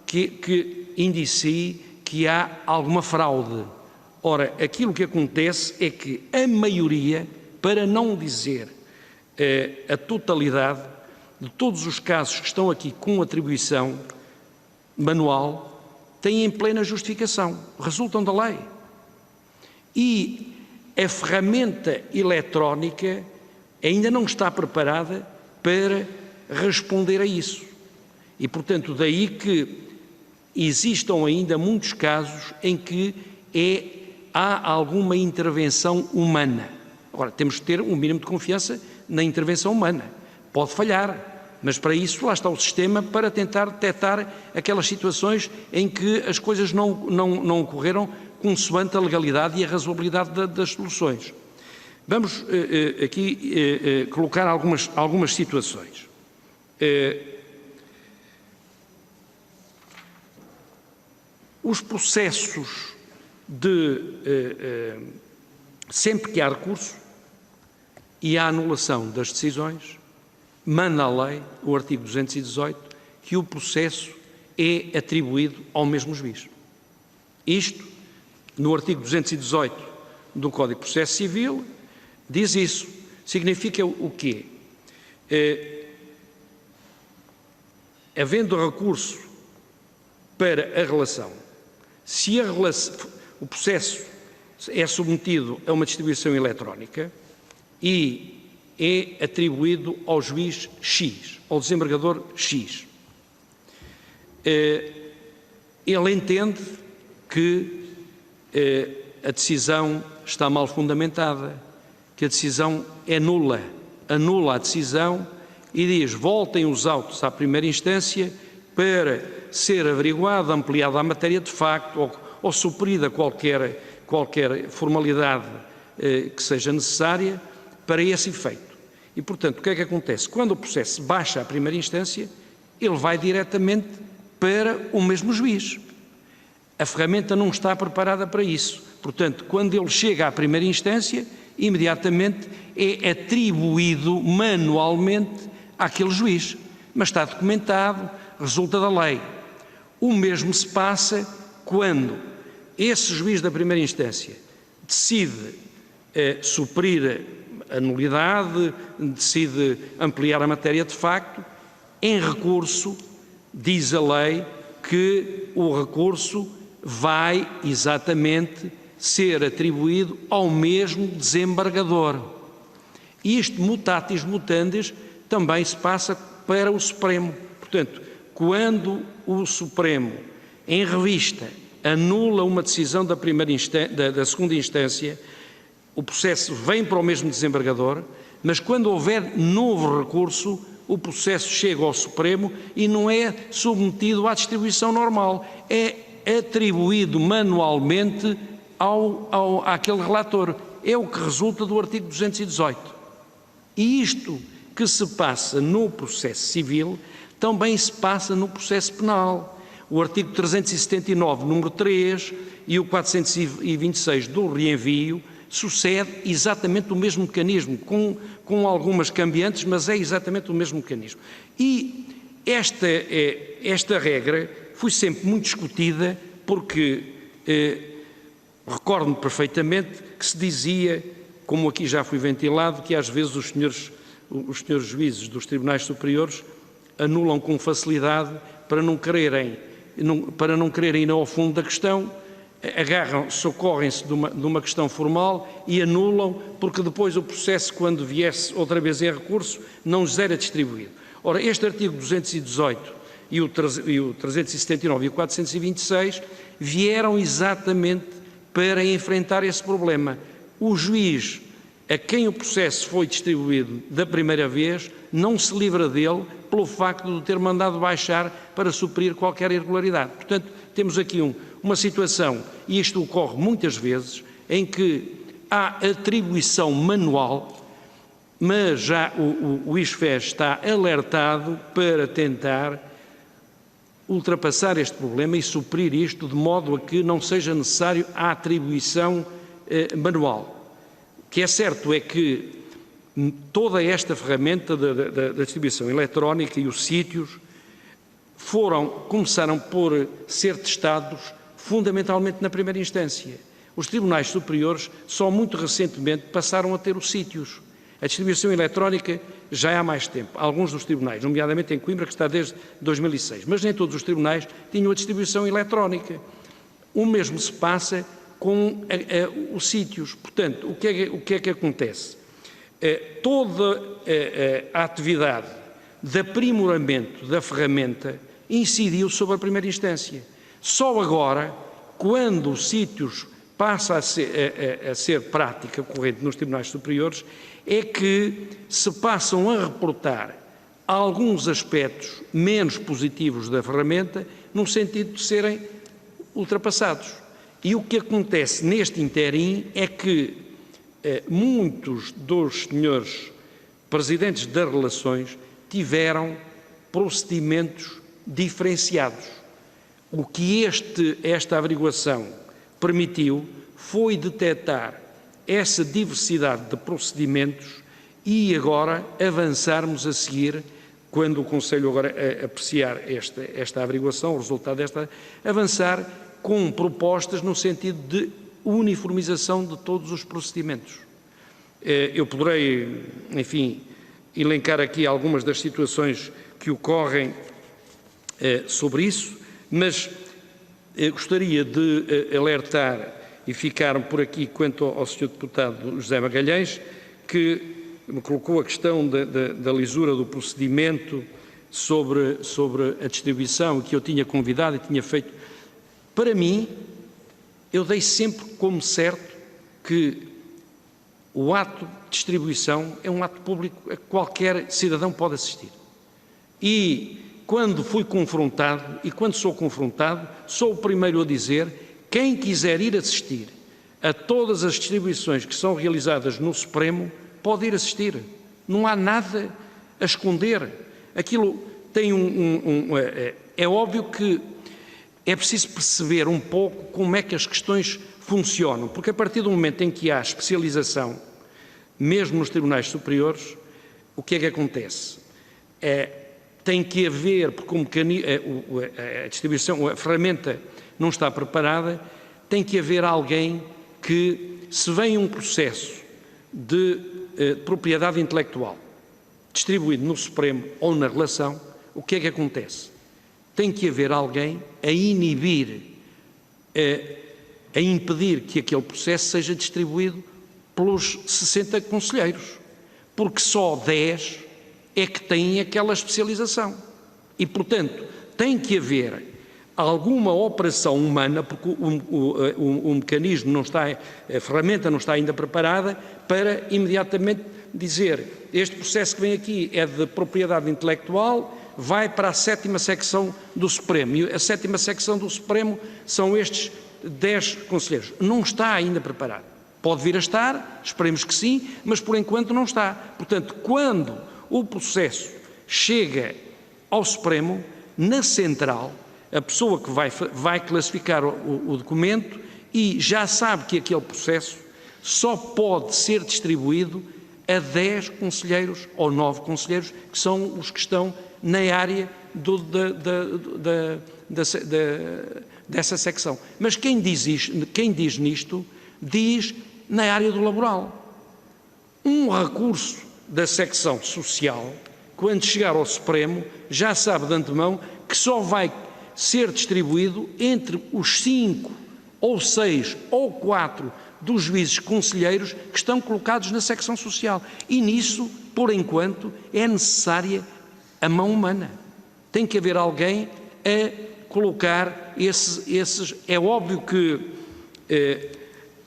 que indicie que há alguma fraude. Ora, aquilo que acontece é que a maioria, para não dizer a totalidade de todos os casos que estão aqui com atribuição manual, têm plena justificação, resultam da lei. E a ferramenta eletrónica ainda não está preparada para responder a isso. E, portanto, daí que existam ainda muitos casos em que há alguma intervenção humana. Agora, temos que ter um mínimo de confiança na intervenção humana. Pode falhar, mas para isso lá está o sistema para tentar detectar aquelas situações em que as coisas não ocorreram consoante a legalidade e a razoabilidade das soluções. Vamos aqui colocar algumas situações. Os processos sempre que há recurso e há anulação das decisões, manda a lei, o artigo 218, que o processo é atribuído ao mesmo juiz. Isto, no artigo 218 do Código de Processo Civil, diz isso. Significa o quê? Havendo recurso para a relação, se o processo é submetido a uma distribuição eletrónica e é atribuído ao juiz X, ao desembargador X. Ele entende que a decisão está mal fundamentada, que a decisão é nula, anula a decisão e diz: voltem os autos à primeira instância para ser averiguada, ampliada a matéria de facto ou suprida qualquer formalidade que seja necessária para esse efeito. E, portanto, o que é que acontece? Quando o processo baixa à primeira instância, ele vai diretamente para o mesmo juiz. A ferramenta não está preparada para isso. Portanto, quando ele chega à primeira instância, imediatamente é atribuído manualmente àquele juiz. Mas está documentado, resulta da lei. O mesmo se passa quando esse juiz da primeira instância decide suprir a nulidade, decide ampliar a matéria de facto. Em recurso, diz a lei que o recurso vai exatamente ser atribuído ao mesmo desembargador. Isto, mutatis mutandis, também se passa para o Supremo. Portanto, quando o Supremo, em revista, anula uma decisão da segunda instância, o processo vem para o mesmo desembargador, mas quando houver novo recurso, o processo chega ao Supremo e não é submetido à distribuição normal, é atribuído manualmente àquele relator. É o que resulta do artigo 218. E isto que se passa no processo civil também se passa no processo penal. O artigo 379, número 3, e o 426 do reenvio sucede exatamente o mesmo mecanismo, com algumas cambiantes, mas é exatamente o mesmo mecanismo. E esta regra foi sempre muito discutida porque recordo-me perfeitamente que se dizia, como aqui já foi ventilado, que às vezes os senhores juízes dos tribunais superiores anulam com facilidade para não quererem ir ao fundo da questão, socorrem-se de uma questão formal e anulam, porque depois o processo, quando viesse outra vez em recurso, não lhes era distribuído. Ora, este artigo 218 e o 379 e o 426 vieram exatamente para enfrentar esse problema. O juiz a quem o processo foi distribuído da primeira vez não se livra dele pelo facto de o ter mandado baixar para suprir qualquer irregularidade. Portanto, temos aqui uma situação, e isto ocorre muitas vezes, em que há atribuição manual, mas já o ISFES está alertado para tentar ultrapassar este problema e suprir isto de modo a que não seja necessário a atribuição manual. O que é certo é que toda esta ferramenta da distribuição eletrónica e os sítios começaram por ser testados fundamentalmente na primeira instância. Os tribunais superiores só muito recentemente passaram a ter os sítios. A distribuição eletrónica já há mais tempo. Alguns dos tribunais, nomeadamente em Coimbra, que está desde 2006, mas nem todos os tribunais tinham a distribuição eletrónica. O mesmo se passa com os sítios. Portanto, o que é que acontece? Toda a atividade de aprimoramento da ferramenta incidiu sobre a primeira instância. Só agora, quando os sítios passa a ser prática corrente nos tribunais superiores, é que se passam a reportar alguns aspectos menos positivos da ferramenta, no sentido de serem ultrapassados. E o que acontece neste interim é que muitos dos senhores presidentes das relações tiveram procedimentos diferenciados. O que esta averiguação permitiu foi detectar essa diversidade de procedimentos e agora avançarmos a seguir, quando o Conselho agora apreciar esta averiguação, o resultado desta, avançar com propostas no sentido de uniformização de todos os procedimentos. Eu poderei, enfim, elencar aqui algumas das situações que ocorrem sobre isso, mas gostaria de alertar e ficar por aqui quanto ao Sr. Deputado José Magalhães, que me colocou a questão da lisura do procedimento sobre a distribuição, que eu tinha convidado e tinha feito. Para mim, eu dei sempre como certo que o ato de distribuição é um ato público a que qualquer cidadão pode assistir. E quando fui confrontado, e quando sou confrontado, sou o primeiro a dizer: quem quiser ir assistir a todas as distribuições que são realizadas no Supremo, pode ir assistir. Não há nada a esconder. Aquilo tem é óbvio que é preciso perceber um pouco como é que as questões funcionam, porque a partir do momento em que há especialização, mesmo nos tribunais superiores, o que é que acontece? Tem que haver, porque a distribuição, a ferramenta não está preparada, tem que haver alguém que, se vem um processo de propriedade intelectual distribuído no Supremo ou na relação, o que é que acontece? Tem que haver alguém a inibir, a impedir que aquele processo seja distribuído pelos 60 conselheiros, porque só 10 é que têm aquela especialização. E, portanto, tem que haver alguma operação humana, porque o mecanismo não está, a ferramenta não está ainda preparada para imediatamente dizer: este processo que vem aqui é de propriedade intelectual, vai para a 7ª secção do Supremo. E a 7ª secção do Supremo são estes 10 conselheiros. Não está ainda preparado. Pode vir a estar, esperemos que sim, mas por enquanto não está. Portanto, quando o processo chega ao Supremo, na central, a pessoa que vai classificar o documento e já sabe que aquele processo só pode ser distribuído a 10 conselheiros ou 9 conselheiros, que são os que estão na área dessa secção. Mas quem diz nisto, diz na área do laboral. Um recurso da secção social, quando chegar ao Supremo, já sabe de antemão que só vai ser distribuído entre os 5 ou 6 ou 4 dos juízes conselheiros que estão colocados na secção social. E nisso, por enquanto, é necessária a mão humana. Tem que haver alguém a colocar esses. É óbvio que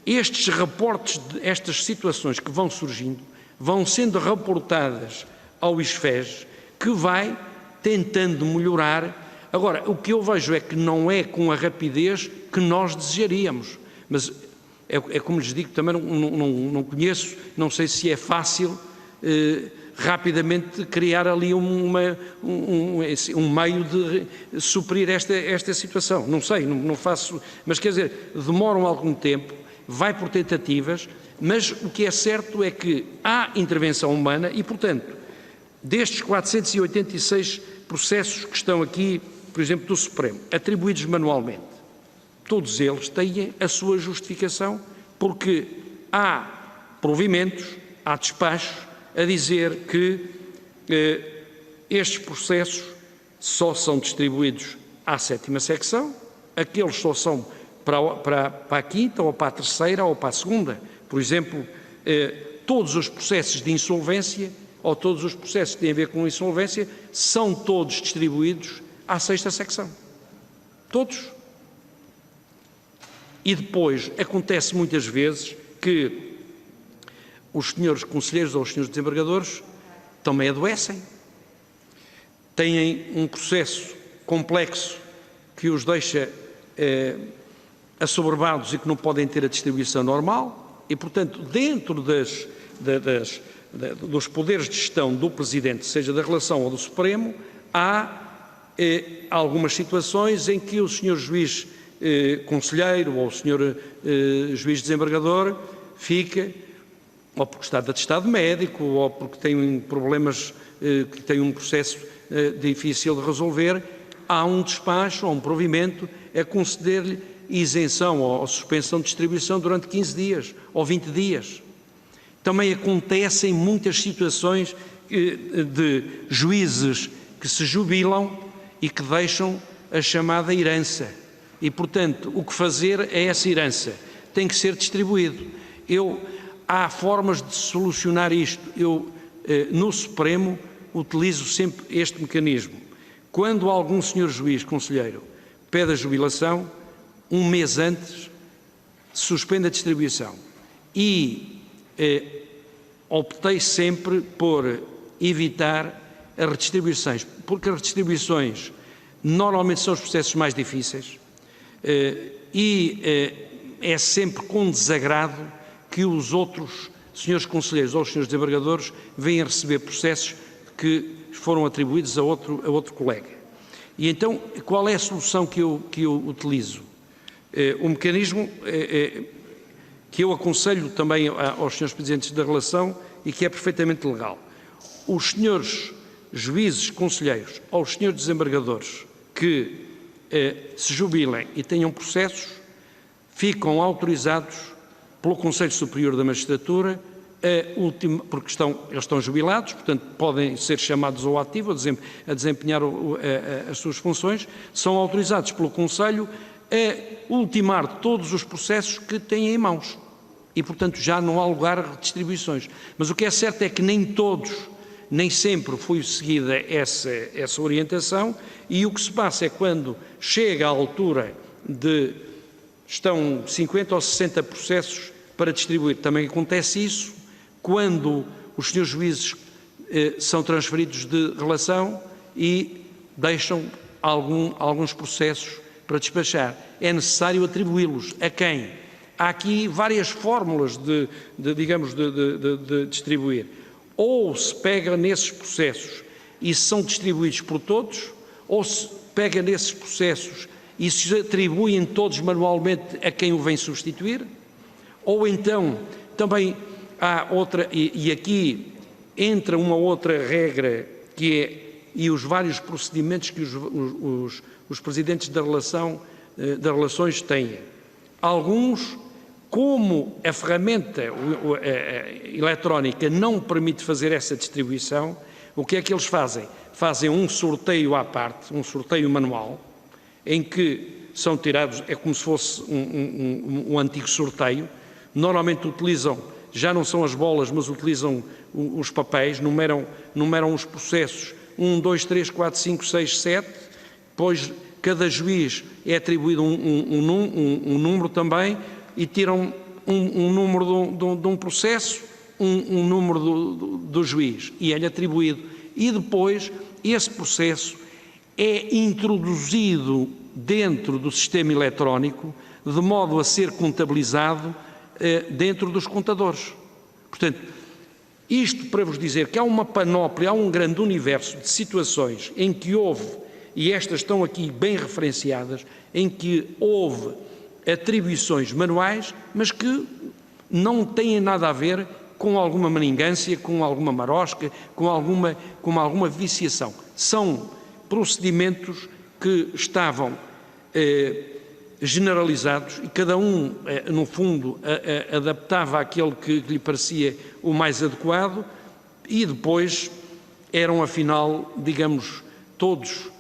estes reportes, estas situações que vão surgindo, vão sendo reportadas ao ISFES, que vai tentando melhorar. Agora, o que eu vejo é que não é com a rapidez que nós desejaríamos, mas é como lhes digo, também não conheço, não sei se é fácil rapidamente criar ali um meio de suprir esta situação. Não sei, não faço, mas quer dizer, demoram algum tempo, vai por tentativas, mas o que é certo é que há intervenção humana e, portanto, destes 486 processos que estão aqui, por exemplo, do Supremo, atribuídos manualmente, todos eles têm a sua justificação, porque há provimentos, há despachos a dizer que estes processos só são distribuídos à 7ª secção, aqueles só são para a 5ª ou para a 3ª ou para a 2ª. Por exemplo, todos os processos de insolvência ou todos os processos que têm a ver com insolvência são todos distribuídos à 6ª secção. Todos. E depois acontece muitas vezes que os senhores conselheiros ou os senhores desembargadores também adoecem, têm um processo complexo que os deixa assoberbados e que não podem ter a distribuição normal e, portanto, dentro dos poderes de gestão do Presidente, seja da relação ou do Supremo, há algumas situações em que o senhor juiz conselheiro ou o senhor juiz desembargador fica, ou porque está de atestado médico, ou porque tem problemas, que tem um processo difícil de resolver, há um despacho ou um provimento a conceder-lhe isenção ou suspensão de distribuição durante 15 dias ou 20 dias. Também acontecem muitas situações de juízes que se jubilam e que deixam a chamada herança. E, portanto, o que fazer é essa herança. Tem que ser distribuído. há formas de solucionar isto. Eu, no Supremo, utilizo sempre este mecanismo. Quando algum senhor juiz, conselheiro, pede a jubilação, um mês antes, suspende a distribuição. E optei sempre por evitar as redistribuições, porque as redistribuições normalmente são os processos mais difíceis e é sempre com desagrado que os outros senhores conselheiros ou os senhores desembargadores vêm a receber processos que foram atribuídos a outro colega. E então, qual é a solução que eu utilizo? O mecanismo que eu aconselho também aos senhores presidentes da relação e que é perfeitamente legal. Os senhores juízes, conselheiros ou os senhores desembargadores que se jubilem e tenham processos ficam autorizados pelo Conselho Superior da Magistratura porque eles estão jubilados, portanto podem ser chamados ao ativo a desempenhar as suas funções, são autorizados pelo Conselho a ultimar todos os processos que têm em mãos e, portanto, já não há lugar a redistribuições. Mas o que é certo é que nem sempre foi seguida essa orientação e o que se passa é quando chega à altura de estão 50 ou 60 processos para distribuir. Também acontece isso quando os senhores juízes são transferidos de relação e deixam alguns processos para despachar. É necessário atribuí-los a quem? Há aqui várias fórmulas de distribuir. Ou se pega nesses processos e são distribuídos por todos, ou se pega nesses processos e se atribuem todos manualmente a quem o vem substituir, ou então também há outra, e aqui entra uma outra regra que é, e os vários procedimentos que os presidentes das relações têm. Alguns, como a ferramenta eletrónica não permite fazer essa distribuição, o que é que eles fazem? Fazem um sorteio à parte, um sorteio manual, em que são tirados, é como se fosse um antigo sorteio, normalmente utilizam, já não são as bolas, mas utilizam os papéis, numeram os processos 1, 2, 3, 4, 5, 6, 7, depois cada juiz é atribuído um número também e tiram um número de um processo, um número do juiz e é-lhe atribuído. E depois esse processo é introduzido dentro do sistema eletrónico de modo a ser contabilizado dentro dos contadores. Portanto, isto para vos dizer que há uma panóplia, há um grande universo de situações em que houve, e estas estão aqui bem referenciadas, em que houve atribuições manuais, mas que não têm nada a ver com alguma maningância, com alguma marosca, com alguma viciação. São procedimentos que estavam generalizados e cada um, no fundo, adaptava aquele que lhe parecia o mais adequado e depois eram, afinal, digamos, todos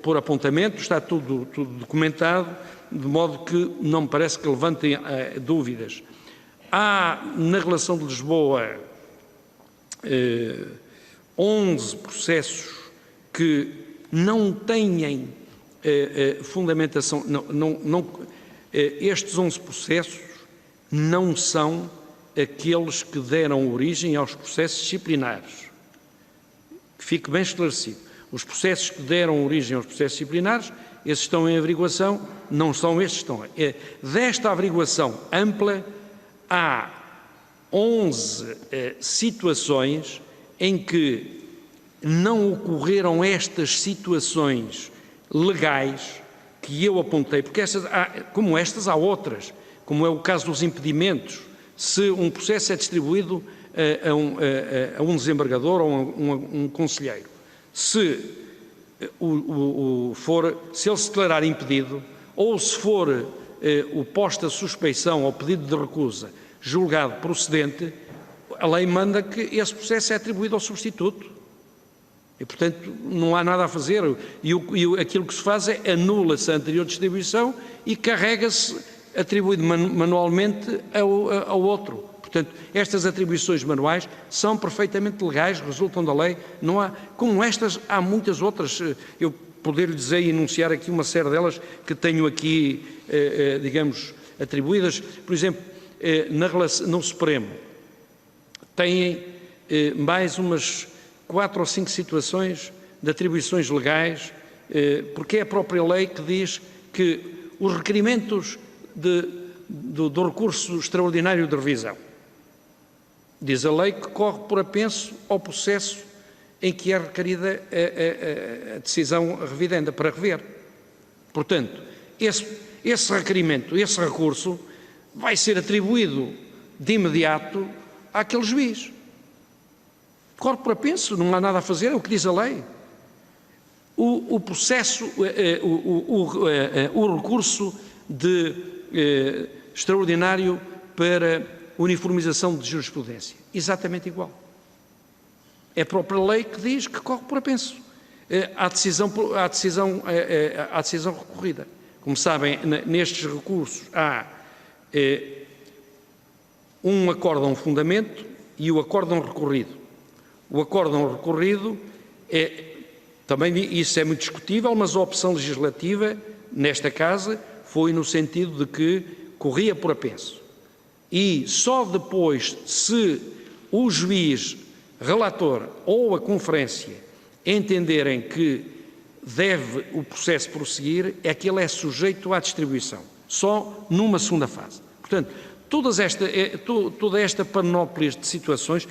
por apontamento, está tudo documentado, de modo que não me parece que levantem dúvidas. Há, na relação de Lisboa, 11 processos que não têm fundamentação, estes 11 processos não são aqueles que deram origem aos processos disciplinares. Que fique bem esclarecido. Os processos que deram origem aos processos disciplinares, esses estão em averiguação, não são estes que estão. Desta averiguação ampla, há 11 situações em que não ocorreram estas situações legais que eu apontei, porque como estas há outras, como é o caso dos impedimentos. Se um processo é distribuído a um desembargador ou a um conselheiro, se ele se declarar impedido ou se for o posto a suspeição ou pedido de recusa julgado procedente, a lei manda que esse processo é atribuído ao substituto. E, portanto, não há nada a fazer. E aquilo que se faz é anula-se a anterior distribuição e carrega-se atribuído manualmente ao outro. Portanto, estas atribuições manuais são perfeitamente legais, resultam da lei. Não há, como estas, há muitas outras. Eu poder dizer e enunciar aqui uma série delas que tenho aqui, digamos, atribuídas. Por exemplo, no Supremo, têm mais umas 4 ou 5 situações de atribuições legais, porque é a própria lei que diz que os requerimentos do recurso extraordinário de revisão, diz a lei que corre por apenso ao processo em que é requerida a decisão revidenda para rever. Portanto, esse requerimento, esse recurso, vai ser atribuído de imediato àquele juiz. Corre por apenso, não há nada a fazer, é o que diz a lei. O processo, o recurso extraordinário para uniformização de jurisprudência, exatamente igual. É a própria lei que diz que corre por apenso à decisão recorrida. Como sabem, nestes recursos há um acórdão fundamento e o acórdão recorrido. O acórdão recorrido também isso é muito discutível, mas a opção legislativa nesta casa foi no sentido de que corria por apenso. E só depois, se o juiz relator ou a conferência entenderem que deve o processo prosseguir, é que ele é sujeito à distribuição, só numa segunda fase. Portanto, toda esta panóplia de situações,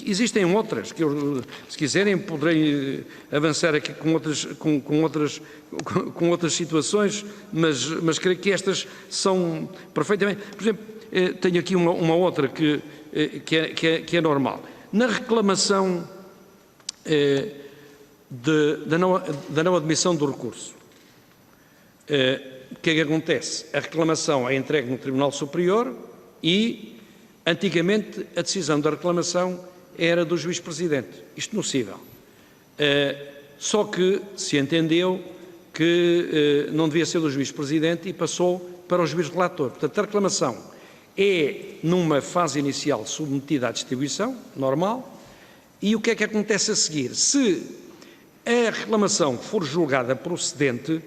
existem outras, que eu, se quiserem, poderei avançar aqui com outras situações, mas creio que estas são perfeitamente... Por exemplo, tenho aqui uma outra que é normal. Na reclamação da não admissão do recurso, o que é que acontece? A reclamação é entregue no Tribunal Superior e, antigamente, a decisão da reclamação era do juiz-presidente, isto no cível. Só que se entendeu que não devia ser do juiz-presidente e passou para o juiz-relator. Portanto, a reclamação é, numa fase inicial, submetida à distribuição, normal, e o que é que acontece a seguir? Se a reclamação for julgada procedente,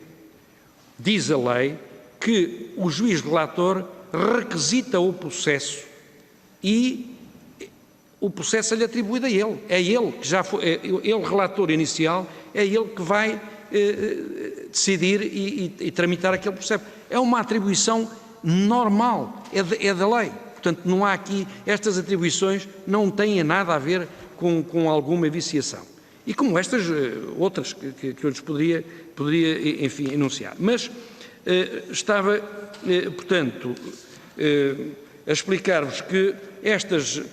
diz a lei que o juiz-relator requisita o processo e o processo é-lhe atribuído a ele. É ele que já foi, ele, relator inicial, é ele que vai decidir e tramitar aquele processo. É uma atribuição normal, é da lei. Portanto, não há aqui, estas atribuições não têm nada a ver com alguma viciação. E como estas outras que eu lhes poderia, enfim, enunciar. Mas estava, portanto, a explicar-vos que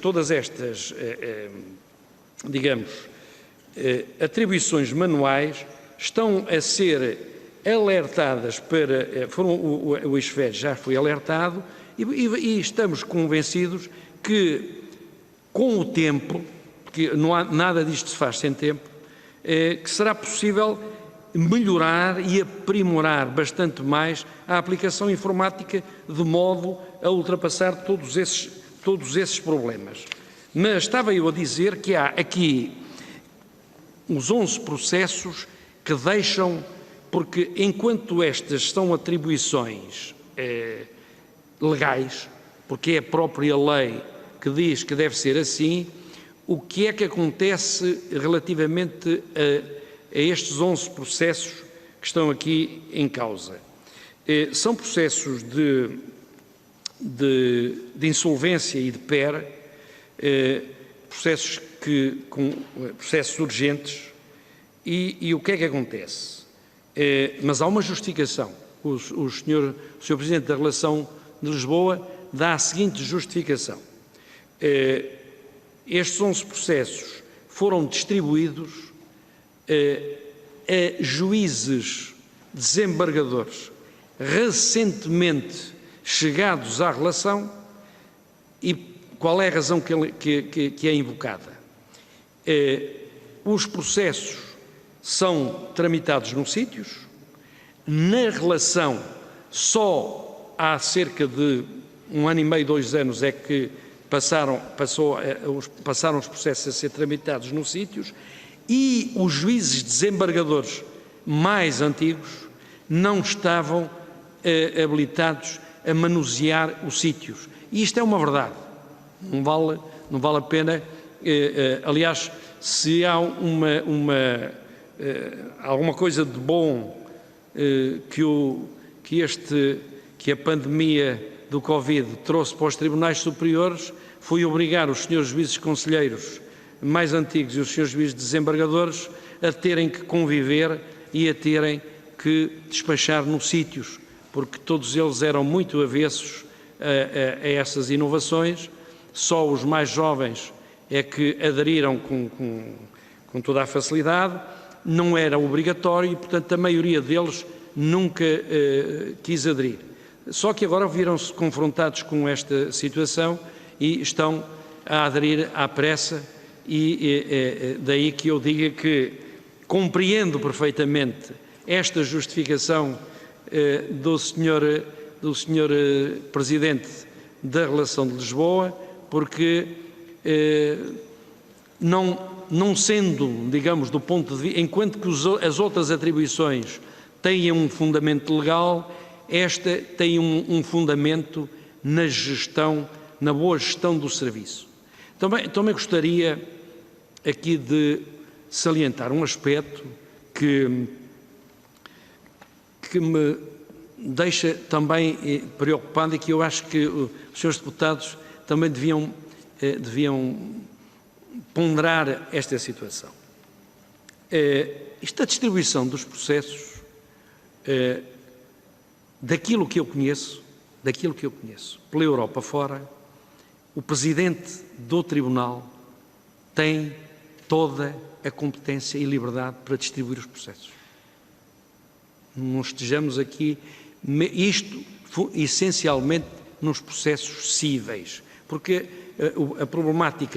todas estas, digamos, atribuições manuais estão a ser alertadas para... o ISFED já foi alertado e estamos convencidos que, com o tempo, porque não há, nada disto se faz sem tempo, que será possível melhorar e aprimorar bastante mais a aplicação informática de modo a ultrapassar todos esses problemas. Mas estava eu a dizer que há aqui os 11 processos que deixam, porque enquanto estas são atribuições legais, porque é a própria lei que diz que deve ser assim, o que é que acontece relativamente a estes 11 processos que estão aqui em causa? São processos de insolvência e de PER, processos urgentes, e o que é que acontece? Mas há uma justificação. O Sr. Presidente da Relação de Lisboa dá a seguinte justificação. Estes 11 processos foram distribuídos a juízes desembargadores recentemente chegados à relação. E qual é a razão que é invocada? Os processos são tramitados nos sítios, na relação só há cerca de 1 ano e meio, 2 anos, é que passaram os processos a ser tramitados nos sítios, e os juízes desembargadores mais antigos não estavam habilitados a manusear os sítios. E isto é uma verdade, não vale a pena. Aliás, se há alguma coisa de bom que a pandemia do Covid trouxe para os tribunais superiores, foi obrigar os senhores juízes conselheiros mais antigos e os senhores juízes desembargadores a terem que conviver e a terem que despachar nos sítios, porque todos eles eram muito avessos a essas inovações. Só os mais jovens é que aderiram com toda a facilidade, não era obrigatório e, portanto, a maioria deles nunca quis aderir. Só que agora viram-se confrontados com esta situação e estão a aderir à pressa, e daí que eu diga que compreendo perfeitamente esta justificação do senhor Presidente da Relação de Lisboa, porque não sendo, digamos, do ponto de vista, enquanto que as outras atribuições têm um fundamento legal, esta tem um fundamento na gestão, na boa gestão do serviço. Também gostaria aqui de salientar um aspecto que me deixa também preocupado e que eu acho que os senhores deputados também deviam ponderar esta situação. Esta distribuição dos processos, daquilo que eu conheço, pela Europa fora, o Presidente do Tribunal tem toda a competência e liberdade para distribuir os processos. Não estejamos aqui, isto essencialmente nos processos cíveis, porque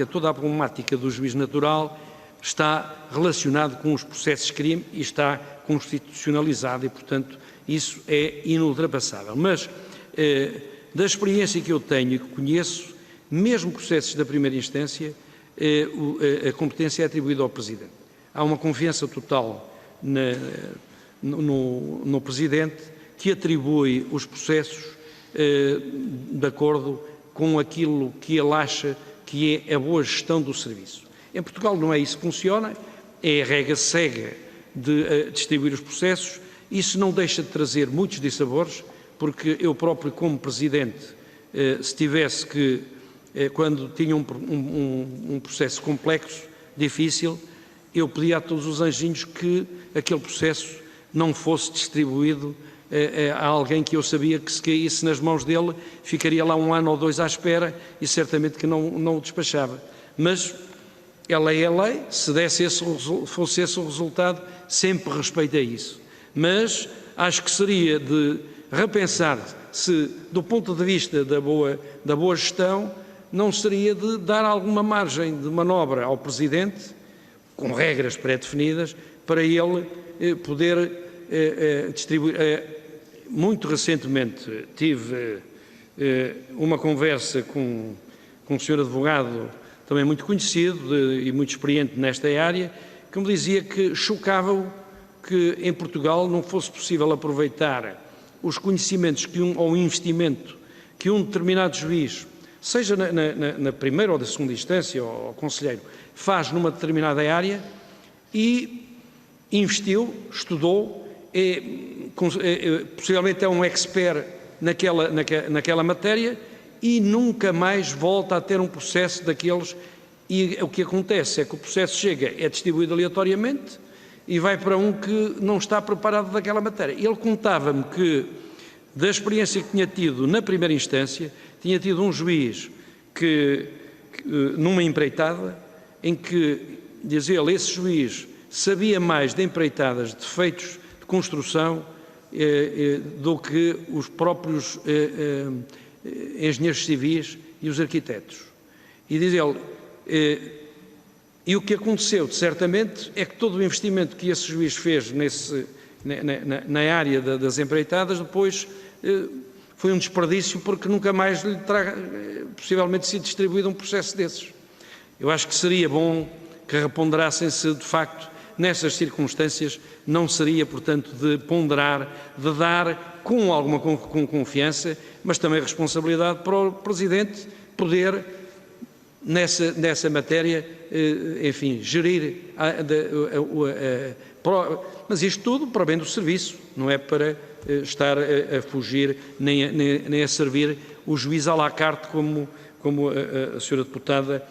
toda a problemática do juiz natural está relacionado com os processos de crime e está constitucionalizado e, portanto, isso é inultrapassável. Mas, da experiência que eu tenho e que conheço, mesmo processos da primeira instância, a competência é atribuída ao Presidente. Há uma confiança total no Presidente, que atribui os processos de acordo com aquilo que ele acha que é a boa gestão do serviço. Em Portugal não é isso que funciona, é a regra cega de distribuir os processos. Isso não deixa de trazer muitos dissabores, porque eu próprio, como Presidente, se tivesse que, quando tinha um processo complexo, difícil, eu pedia a todos os anjinhos que aquele processo não fosse distribuído a alguém que eu sabia que, se caísse nas mãos dele, ficaria lá 1 ano ou 2 à espera e certamente que não o despachava. Mas a lei é lei, se fosse esse o resultado, sempre respeitei isso. Mas acho que seria de repensar se, do ponto de vista da boa gestão, não seria de dar alguma margem de manobra ao Presidente, com regras pré-definidas, para ele poder distribuir. Muito recentemente tive uma conversa com um senhor advogado também muito conhecido e muito experiente nesta área, que me dizia que chocava-o que em Portugal não fosse possível aproveitar os conhecimentos ou o investimento que um determinado juiz, seja na primeira ou da segunda instância, ou conselheiro, faz numa determinada área, e investiu, estudou, possivelmente é um expert naquela matéria, e nunca mais volta a ter um processo daqueles. E o que acontece é que o processo chega, é distribuído aleatoriamente e vai para um que não está preparado daquela matéria. Ele contava-me que, da experiência que tinha tido na primeira instância, tinha tido um juiz que numa empreitada, em que, diz ele, esse juiz sabia mais de empreitadas, de defeitos de construção, do que os próprios engenheiros civis e os arquitetos. E diz ele, e o que aconteceu, certamente, é que todo o investimento que esse juiz fez na área das empreitadas, depois foi um desperdício porque nunca mais lhe terá possivelmente sido distribuído um processo desses. Eu acho que seria bom que reponderassem se, de facto, nessas circunstâncias, não seria, portanto, de ponderar, de dar com alguma com confiança, mas também responsabilidade para o Presidente poder, nessa matéria, enfim, gerir, mas isto tudo para bem do serviço, não é para estar a fugir nem a servir o juiz à la carte, como a senhora deputada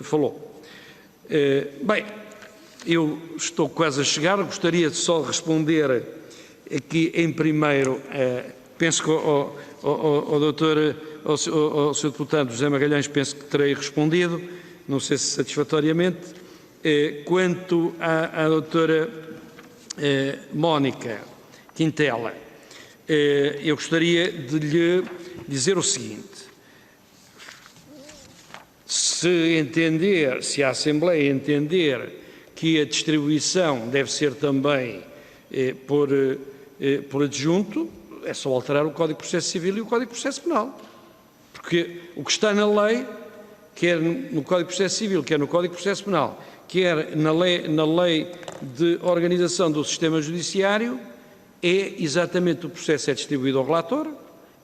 falou. Bem, eu estou quase a chegar, gostaria de só responder aqui em primeiro, penso que ao Sr. Deputado José Magalhães, penso que terei respondido, não sei se satisfatoriamente. Quanto à doutora Mónica Quintela, eu gostaria de lhe dizer o seguinte: se a Assembleia entender que a distribuição deve ser também por adjunto, é só alterar o Código de Processo Civil e o Código de Processo Penal. Porque o que está na lei, quer no Código de Processo Civil, quer no Código de Processo Penal, quer na lei de organização do sistema judiciário, é exatamente o processo é distribuído ao relator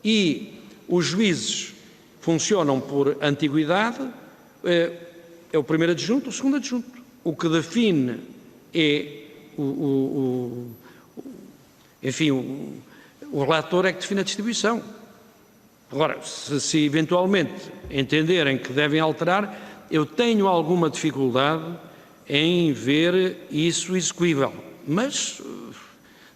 e os juízes funcionam por antiguidade, é o primeiro adjunto, o segundo adjunto. O que define é enfim, o relator é que define a distribuição. Agora, se eventualmente entenderem que devem alterar, eu tenho alguma dificuldade em ver isso execuível. Mas,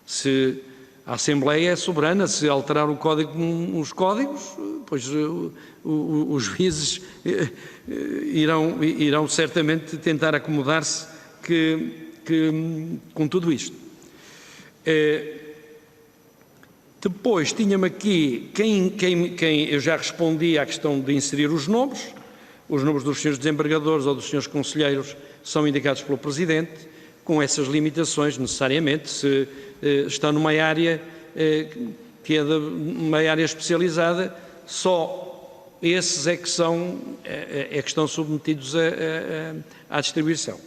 se a Assembleia é soberana, se alterar os códigos, pois os juízes irão certamente tentar acomodar-se com tudo isto. Depois, tinha-me aqui, eu já respondi à questão de inserir os nomes dos senhores desembargadores ou dos senhores conselheiros são indicados pelo Presidente, com essas limitações, necessariamente, se está numa área que é uma área especializada, só esses é que estão submetidos à distribuição.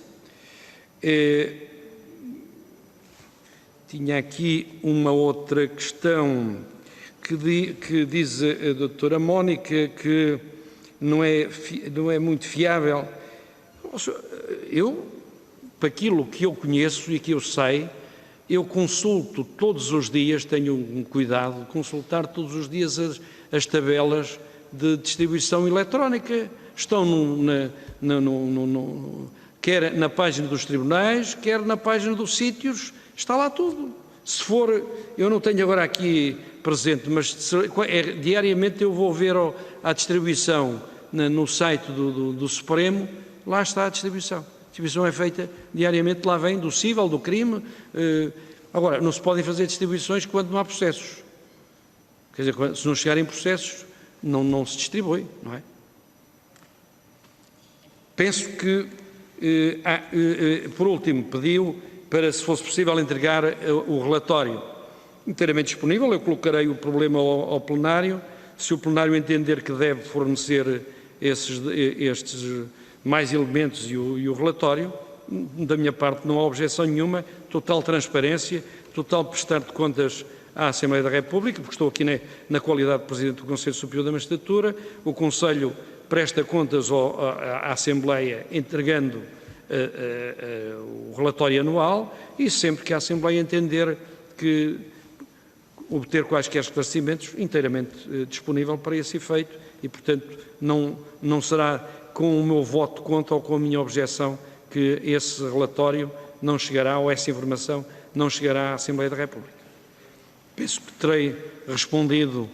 Tinha aqui uma outra questão que diz a doutora Mónica que não é muito fiável. Eu, para aquilo que eu conheço e que eu sei, eu consulto todos os dias, tenho um cuidado de consultar todos os dias as tabelas de distribuição eletrónica. Estão quer na página dos tribunais, quer na página dos sítios, está lá tudo. Se for, eu não tenho agora aqui presente, mas diariamente eu vou ver a distribuição no site do Supremo, lá está a distribuição. A distribuição é feita diariamente, lá vem do cível, do crime. Agora, não se podem fazer distribuições quando não há processos. Quer dizer, se não chegarem processos, não se distribui, não é? Penso que, por último, pediu para, se fosse possível, entregar o relatório inteiramente disponível. Eu colocarei o problema ao plenário. Se o plenário entender que deve fornecer estes mais elementos e o relatório, da minha parte não há objeção nenhuma, total transparência, total prestar de contas à Assembleia da República, porque estou aqui na qualidade de Presidente do Conselho Superior da Magistratura. O Conselho presta contas à Assembleia entregando o relatório anual e sempre que a Assembleia entender que obter quaisquer esclarecimentos, inteiramente disponível para esse efeito e, portanto, não será com o meu voto contra ou com a minha objeção que esse relatório não chegará ou essa informação não chegará à Assembleia da República. Penso que terei respondido,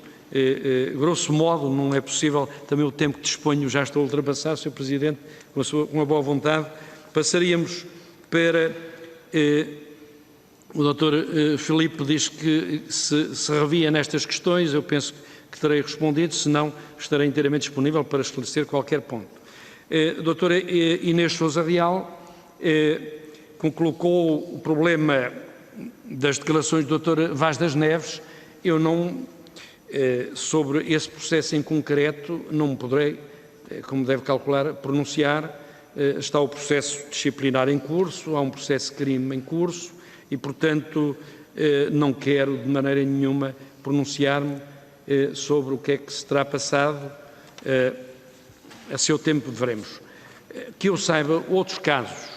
grosso modo, não é possível, também o tempo que disponho já estou a ultrapassar, Sr. Presidente, com a boa vontade. Passaríamos para... o Dr. Filipe diz que se revia nestas questões, eu penso que terei respondido, se não, estarei inteiramente disponível para esclarecer qualquer ponto. A doutora Inês Sousa Real colocou o problema das declarações do Dr. Vaz das Neves. Eu Sobre esse processo em concreto, não me poderei, como deve calcular, pronunciar. Está o processo disciplinar em curso, há um processo de crime em curso e, portanto, não quero de maneira nenhuma pronunciar-me sobre o que é que se terá passado. A seu tempo veremos. Que eu saiba, outros casos.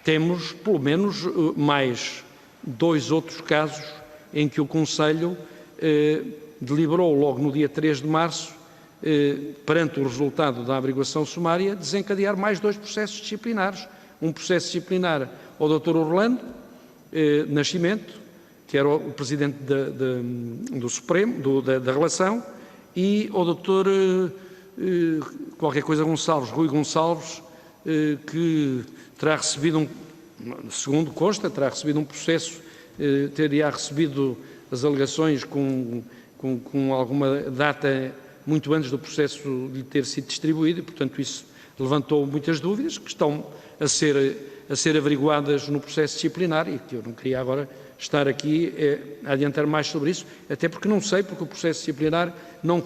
Temos, pelo menos, mais 2 outros casos em que o Conselho deliberou logo no dia 3 de março, perante o resultado da averiguação sumária, desencadear mais 2 processos disciplinares. Um processo disciplinar ao Dr. Orlando Nascimento, que era o Presidente do Supremo, da Relação, e ao Dr. qualquer coisa Gonçalves, Rui Gonçalves, que terá recebido segundo consta, terá recebido um processo, teria recebido as alegações com alguma data muito antes do processo lhe ter sido distribuído, e, portanto, isso levantou muitas dúvidas que estão a ser averiguadas no processo disciplinar e que eu não queria agora estar aqui a adiantar mais sobre isso, até porque não sei, porque o processo disciplinar não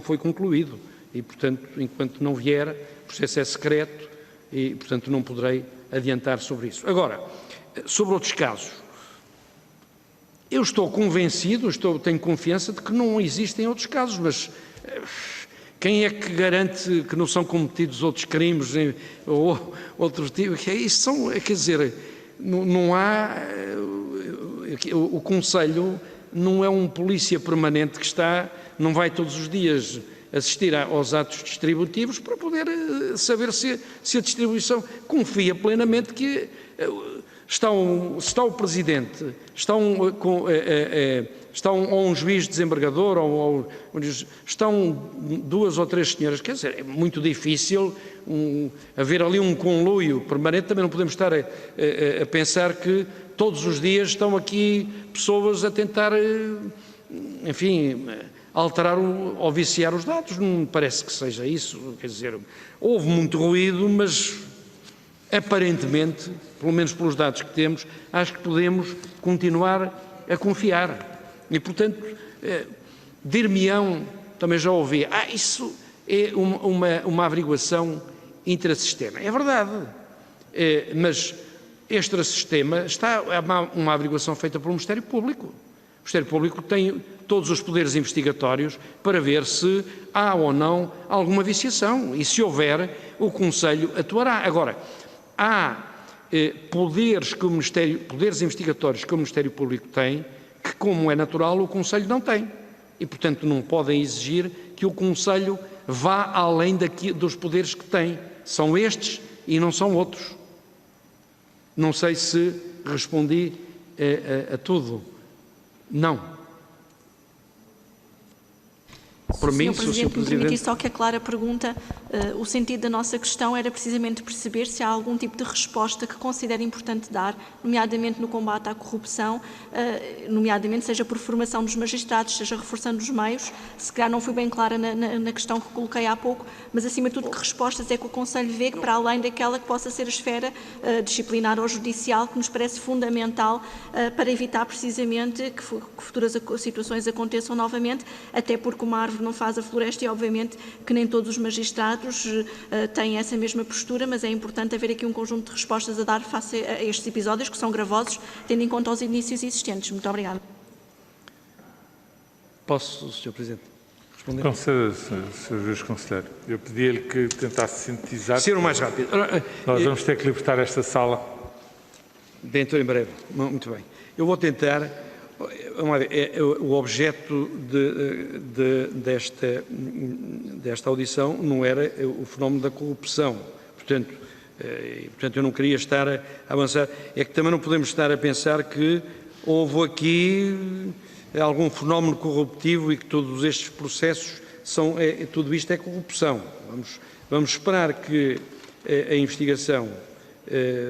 foi concluído e, portanto, enquanto não vier, o processo é secreto e, portanto, não poderei adiantar sobre isso. Agora, sobre outros casos, eu estou convencido, tenho confiança de que não existem outros casos, mas quem é que garante que não são cometidos outros crimes ou outros tipos? Isso são, quer dizer, não há... O Conselho não é um polícia permanente que não vai todos os dias assistir aos atos distributivos para poder saber se a distribuição confia plenamente que está o Presidente, está um juiz desembargador, ou estão 2 ou 3 senhoras, quer dizer, é muito difícil haver ali um conluio permanente. Também não podemos estar a pensar que todos os dias estão aqui pessoas a tentar, enfim, alterar ou viciar os dados. Não me parece que seja isso, quer dizer, houve muito ruído, mas aparentemente, pelo menos pelos dados que temos, acho que podemos continuar a confiar. E, portanto, dir-me-ão, também já ouvi, isso é uma averiguação intrasistema. É verdade, mas extrasistema está uma averiguação feita pelo Ministério Público. O Ministério Público tem todos os poderes investigatórios para ver se há ou não alguma viciação e, se houver, o Conselho atuará. Agora, há poderes investigatórios que o Ministério Público tem que, como é natural, o Conselho não tem. E, portanto, não podem exigir que o Conselho vá além dos poderes que tem. São estes e não são outros. Não sei se respondi a tudo. Não. Sr. Presidente, me permitir só que aclare a pergunta. O sentido da nossa questão era precisamente perceber se há algum tipo de resposta que considera importante dar, nomeadamente no combate à corrupção, nomeadamente seja por formação dos magistrados, seja reforçando os meios. Se calhar não fui bem clara na questão que coloquei há pouco, mas acima de tudo que respostas é que o Conselho vê que, para além daquela que possa ser a esfera disciplinar ou judicial, que nos parece fundamental para evitar precisamente que futuras situações aconteçam novamente, até porque uma árvore não faz a floresta e, obviamente, que nem todos os magistrados têm essa mesma postura, mas é importante haver aqui um conjunto de respostas a dar face a estes episódios, que são gravosos, tendo em conta os indícios existentes. Muito obrigada. Posso, Sr. Presidente, responder? Conceda, Sr. Juiz Conselheiro. Eu pedi-lhe que tentasse sintetizar. Ser o mais rápido. Nós vamos ter que libertar esta sala. Bem, então, em breve. Muito bem. Eu vou tentar... O objeto desta audição não era o fenómeno da corrupção. Portanto, eu não queria estar a avançar. É que também não podemos estar a pensar que houve aqui algum fenómeno corruptivo e que todos estes processos tudo isto é corrupção. Vamos esperar que a investigação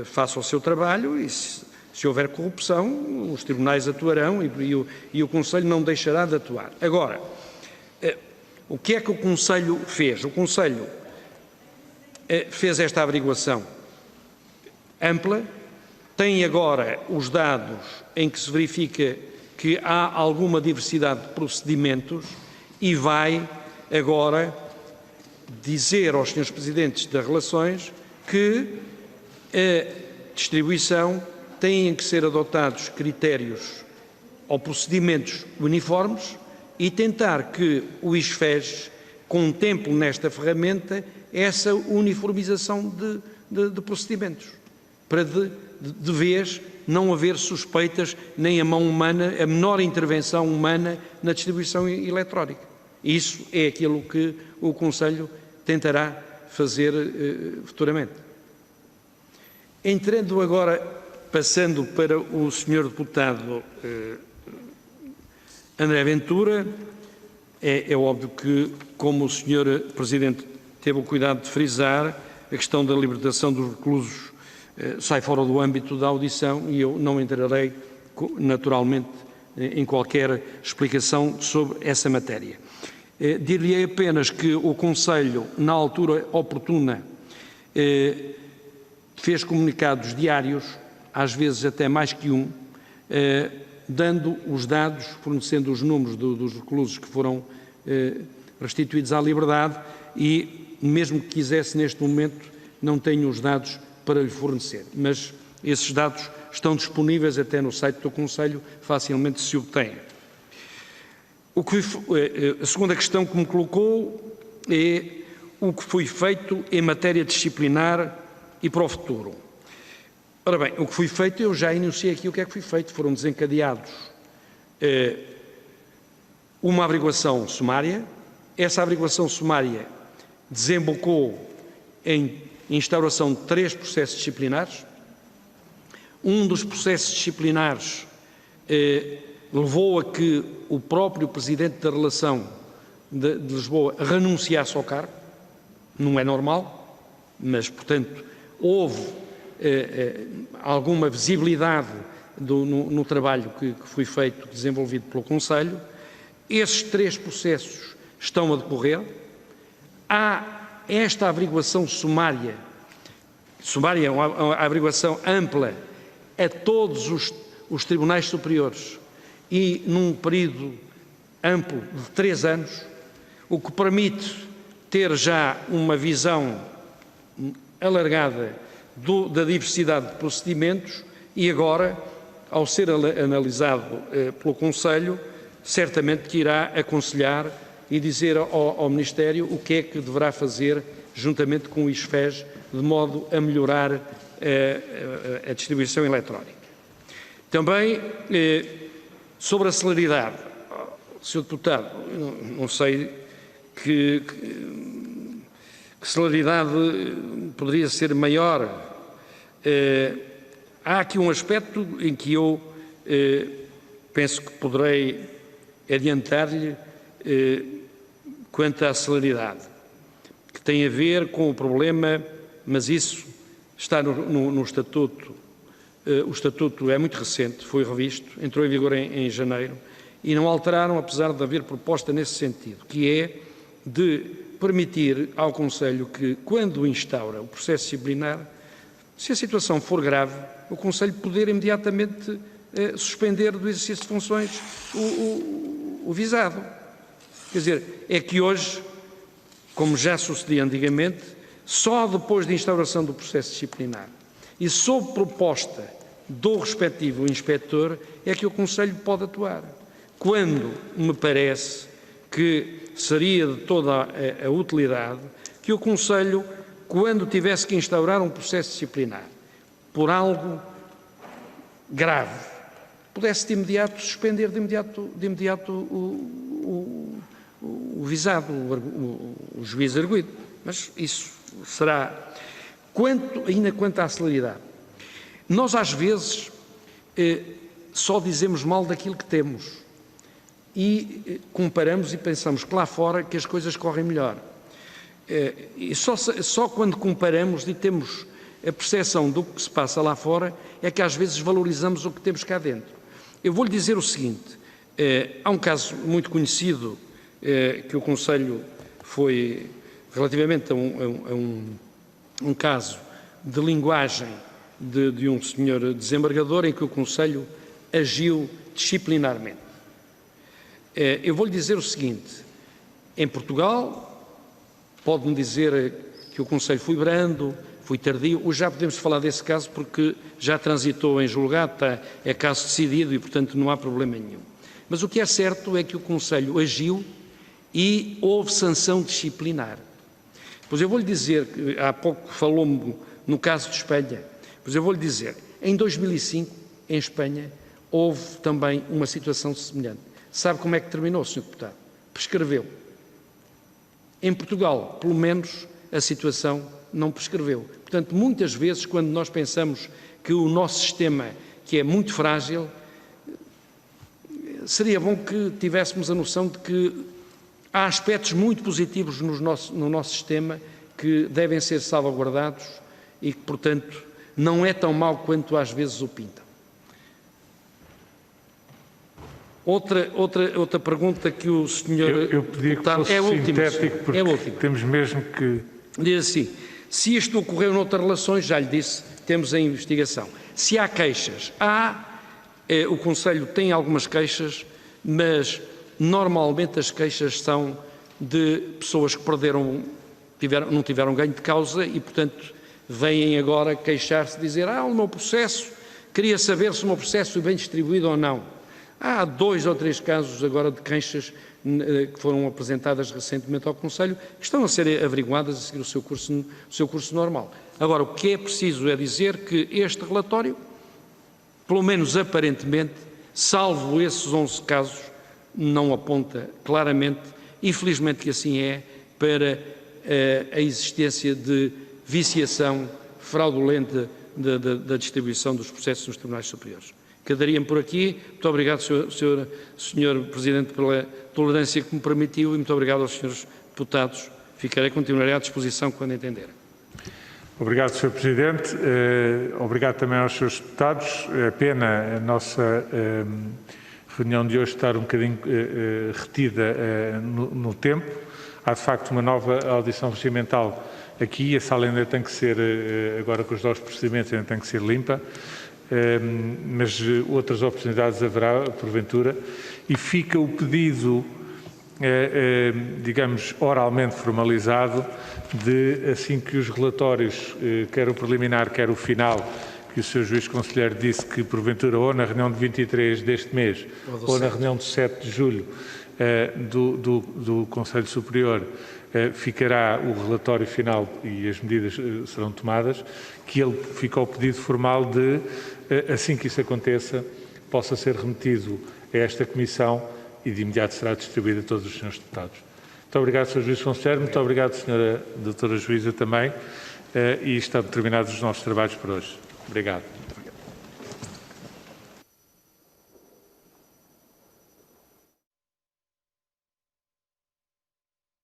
faça o seu trabalho e, se houver corrupção, os tribunais atuarão e o Conselho não deixará de atuar. Agora, o que é que o Conselho fez? O Conselho fez esta averiguação ampla, tem agora os dados em que se verifica que há alguma diversidade de procedimentos e vai agora dizer aos senhores Presidentes das Relações que a distribuição têm que ser adotados critérios ou procedimentos uniformes e tentar que o ISFES contemple nesta ferramenta essa uniformização de procedimentos, para de vez não haver suspeitas nem a mão humana, a menor intervenção humana na distribuição eletrónica. Isso é aquilo que o Conselho tentará fazer futuramente. Entrando agora, passando para o Sr. Deputado André Ventura, é óbvio que, como o Sr. Presidente teve o cuidado de frisar, a questão da libertação dos reclusos sai fora do âmbito da audição e eu não entrarei, naturalmente, em qualquer explicação sobre essa matéria. Dir-lhe apenas que o Conselho, na altura oportuna, fez comunicados diários, às vezes até mais que um, dando os dados, fornecendo os números dos reclusos que foram restituídos à liberdade e, mesmo que quisesse neste momento, não tenho os dados para lhe fornecer. Mas esses dados estão disponíveis até no site do Conselho, facilmente se obtêm. A segunda questão que me colocou é o que foi feito em matéria disciplinar e para o futuro. Ora bem, o que foi feito, eu já enunciei aqui o que é que foi feito. Foram desencadeados uma averiguação sumária. Essa averiguação sumária desembocou em instauração de 3 processos disciplinares. Um dos processos disciplinares levou a que o próprio Presidente da Relação de Lisboa renunciasse ao cargo. Não é normal, mas, portanto, houve alguma visibilidade no trabalho que foi feito, desenvolvido pelo Conselho. Esses 3 processos estão a decorrer. Há esta averiguação sumária é uma averiguação ampla a todos os tribunais superiores e num período amplo de 3 anos, o que permite ter já uma visão alargada da diversidade de procedimentos e agora, ao ser analisado pelo Conselho, certamente que irá aconselhar e dizer ao Ministério o que é que deverá fazer juntamente com o ISFES de modo a melhorar a distribuição eletrónica. Também sobre a celeridade, Sr. Deputado, não sei que celeridade poderia ser maior. Há aqui um aspecto em que eu penso que poderei adiantar-lhe quanto à celeridade, que tem a ver com o problema, mas isso está no Estatuto. O Estatuto é muito recente, foi revisto, entrou em vigor em janeiro, e não alteraram, apesar de haver proposta nesse sentido, que é de permitir ao Conselho que, quando instaura o processo disciplinar, se a situação for grave, o Conselho poder imediatamente suspender do exercício de funções o visado. Quer dizer, é que hoje, como já sucedia antigamente, só depois de instauração do processo disciplinar e sob proposta do respectivo inspetor é que o Conselho pode atuar. Quando me parece que seria de toda a utilidade que o Conselho, quando tivesse que instaurar um processo disciplinar por algo grave, pudesse de imediato suspender de imediato o visado, o juiz arguido. Mas isso será... Ainda quanto à celeridade, nós às vezes só dizemos mal daquilo que temos e comparamos e pensamos que lá fora que as coisas correm melhor. E só quando comparamos e temos a percepção do que se passa lá fora é que às vezes valorizamos o que temos cá dentro. Eu vou-lhe dizer o seguinte, há um caso muito conhecido que o Conselho foi relativamente a um caso de linguagem de um senhor desembargador em que o Conselho agiu disciplinarmente. Eu vou-lhe dizer o seguinte, em Portugal, pode-me dizer que o Conselho foi brando, foi tardio, hoje já podemos falar desse caso porque já transitou em julgado, é caso decidido e, portanto, não há problema nenhum. Mas o que é certo é que o Conselho agiu e houve sanção disciplinar. Pois eu vou-lhe dizer, há pouco falou-me no caso de Espanha, pois eu vou-lhe dizer, em 2005, em Espanha, houve também uma situação semelhante. Sabe como é que terminou, Sr. Deputado? Prescreveu. Em Portugal, pelo menos, a situação não prescreveu. Portanto, muitas vezes, quando nós pensamos que o nosso sistema, que é muito frágil, seria bom que tivéssemos a noção de que há aspectos muito positivos no nosso sistema que devem ser salvaguardados e que, portanto, não é tão mau quanto às vezes o pintam. Outra pergunta que o senhor... Eu pedi que fosse sintético, porque temos mesmo que... Diz assim, se isto ocorreu noutras relações, já lhe disse, temos a investigação. Se há queixas, o Conselho tem algumas queixas, mas normalmente as queixas são de pessoas que não tiveram ganho de causa e, portanto, vêm agora queixar-se, dizer, o meu processo, queria saber se o meu processo foi bem distribuído ou não. Há 2 ou 3 casos agora de queixas que foram apresentadas recentemente ao Conselho, que estão a ser averiguadas a seguir o seu curso normal. Agora, o que é preciso é dizer que este relatório, pelo menos aparentemente, salvo esses 11 casos, não aponta claramente, infelizmente que assim é, para a existência de viciação fraudulenta da distribuição dos processos nos tribunais superiores. Quedaria-me por aqui. Muito obrigado, Sr. Presidente, pela tolerância que me permitiu e muito obrigado aos senhores deputados. Continuarei à disposição quando entenderem. Obrigado, Sr. Presidente. Obrigado também aos senhores deputados. É pena a nossa reunião de hoje estar um bocadinho retida no tempo. Há, de facto, uma nova audição regimental aqui. A sala ainda tem que ser, agora com os novos procedimentos, ainda tem que ser limpa. Mas outras oportunidades haverá, porventura, e fica o pedido, digamos, oralmente formalizado, de, assim que os relatórios, quer o preliminar, quer o final, que o Sr. Juiz Conselheiro disse que, porventura, ou na reunião de 23 deste mês, ou na reunião de 7 de julho do Conselho Superior, ficará o relatório final e as medidas serão tomadas, que ele fica ao pedido formal de, assim que isso aconteça, possa ser remetido a esta Comissão e de imediato será distribuído a todos os senhores deputados. Muito obrigado, Sr. Juiz Conselheiro, muito obrigado, Sra. Doutora Juíza, também, e estão terminados os nossos trabalhos por hoje. Obrigado.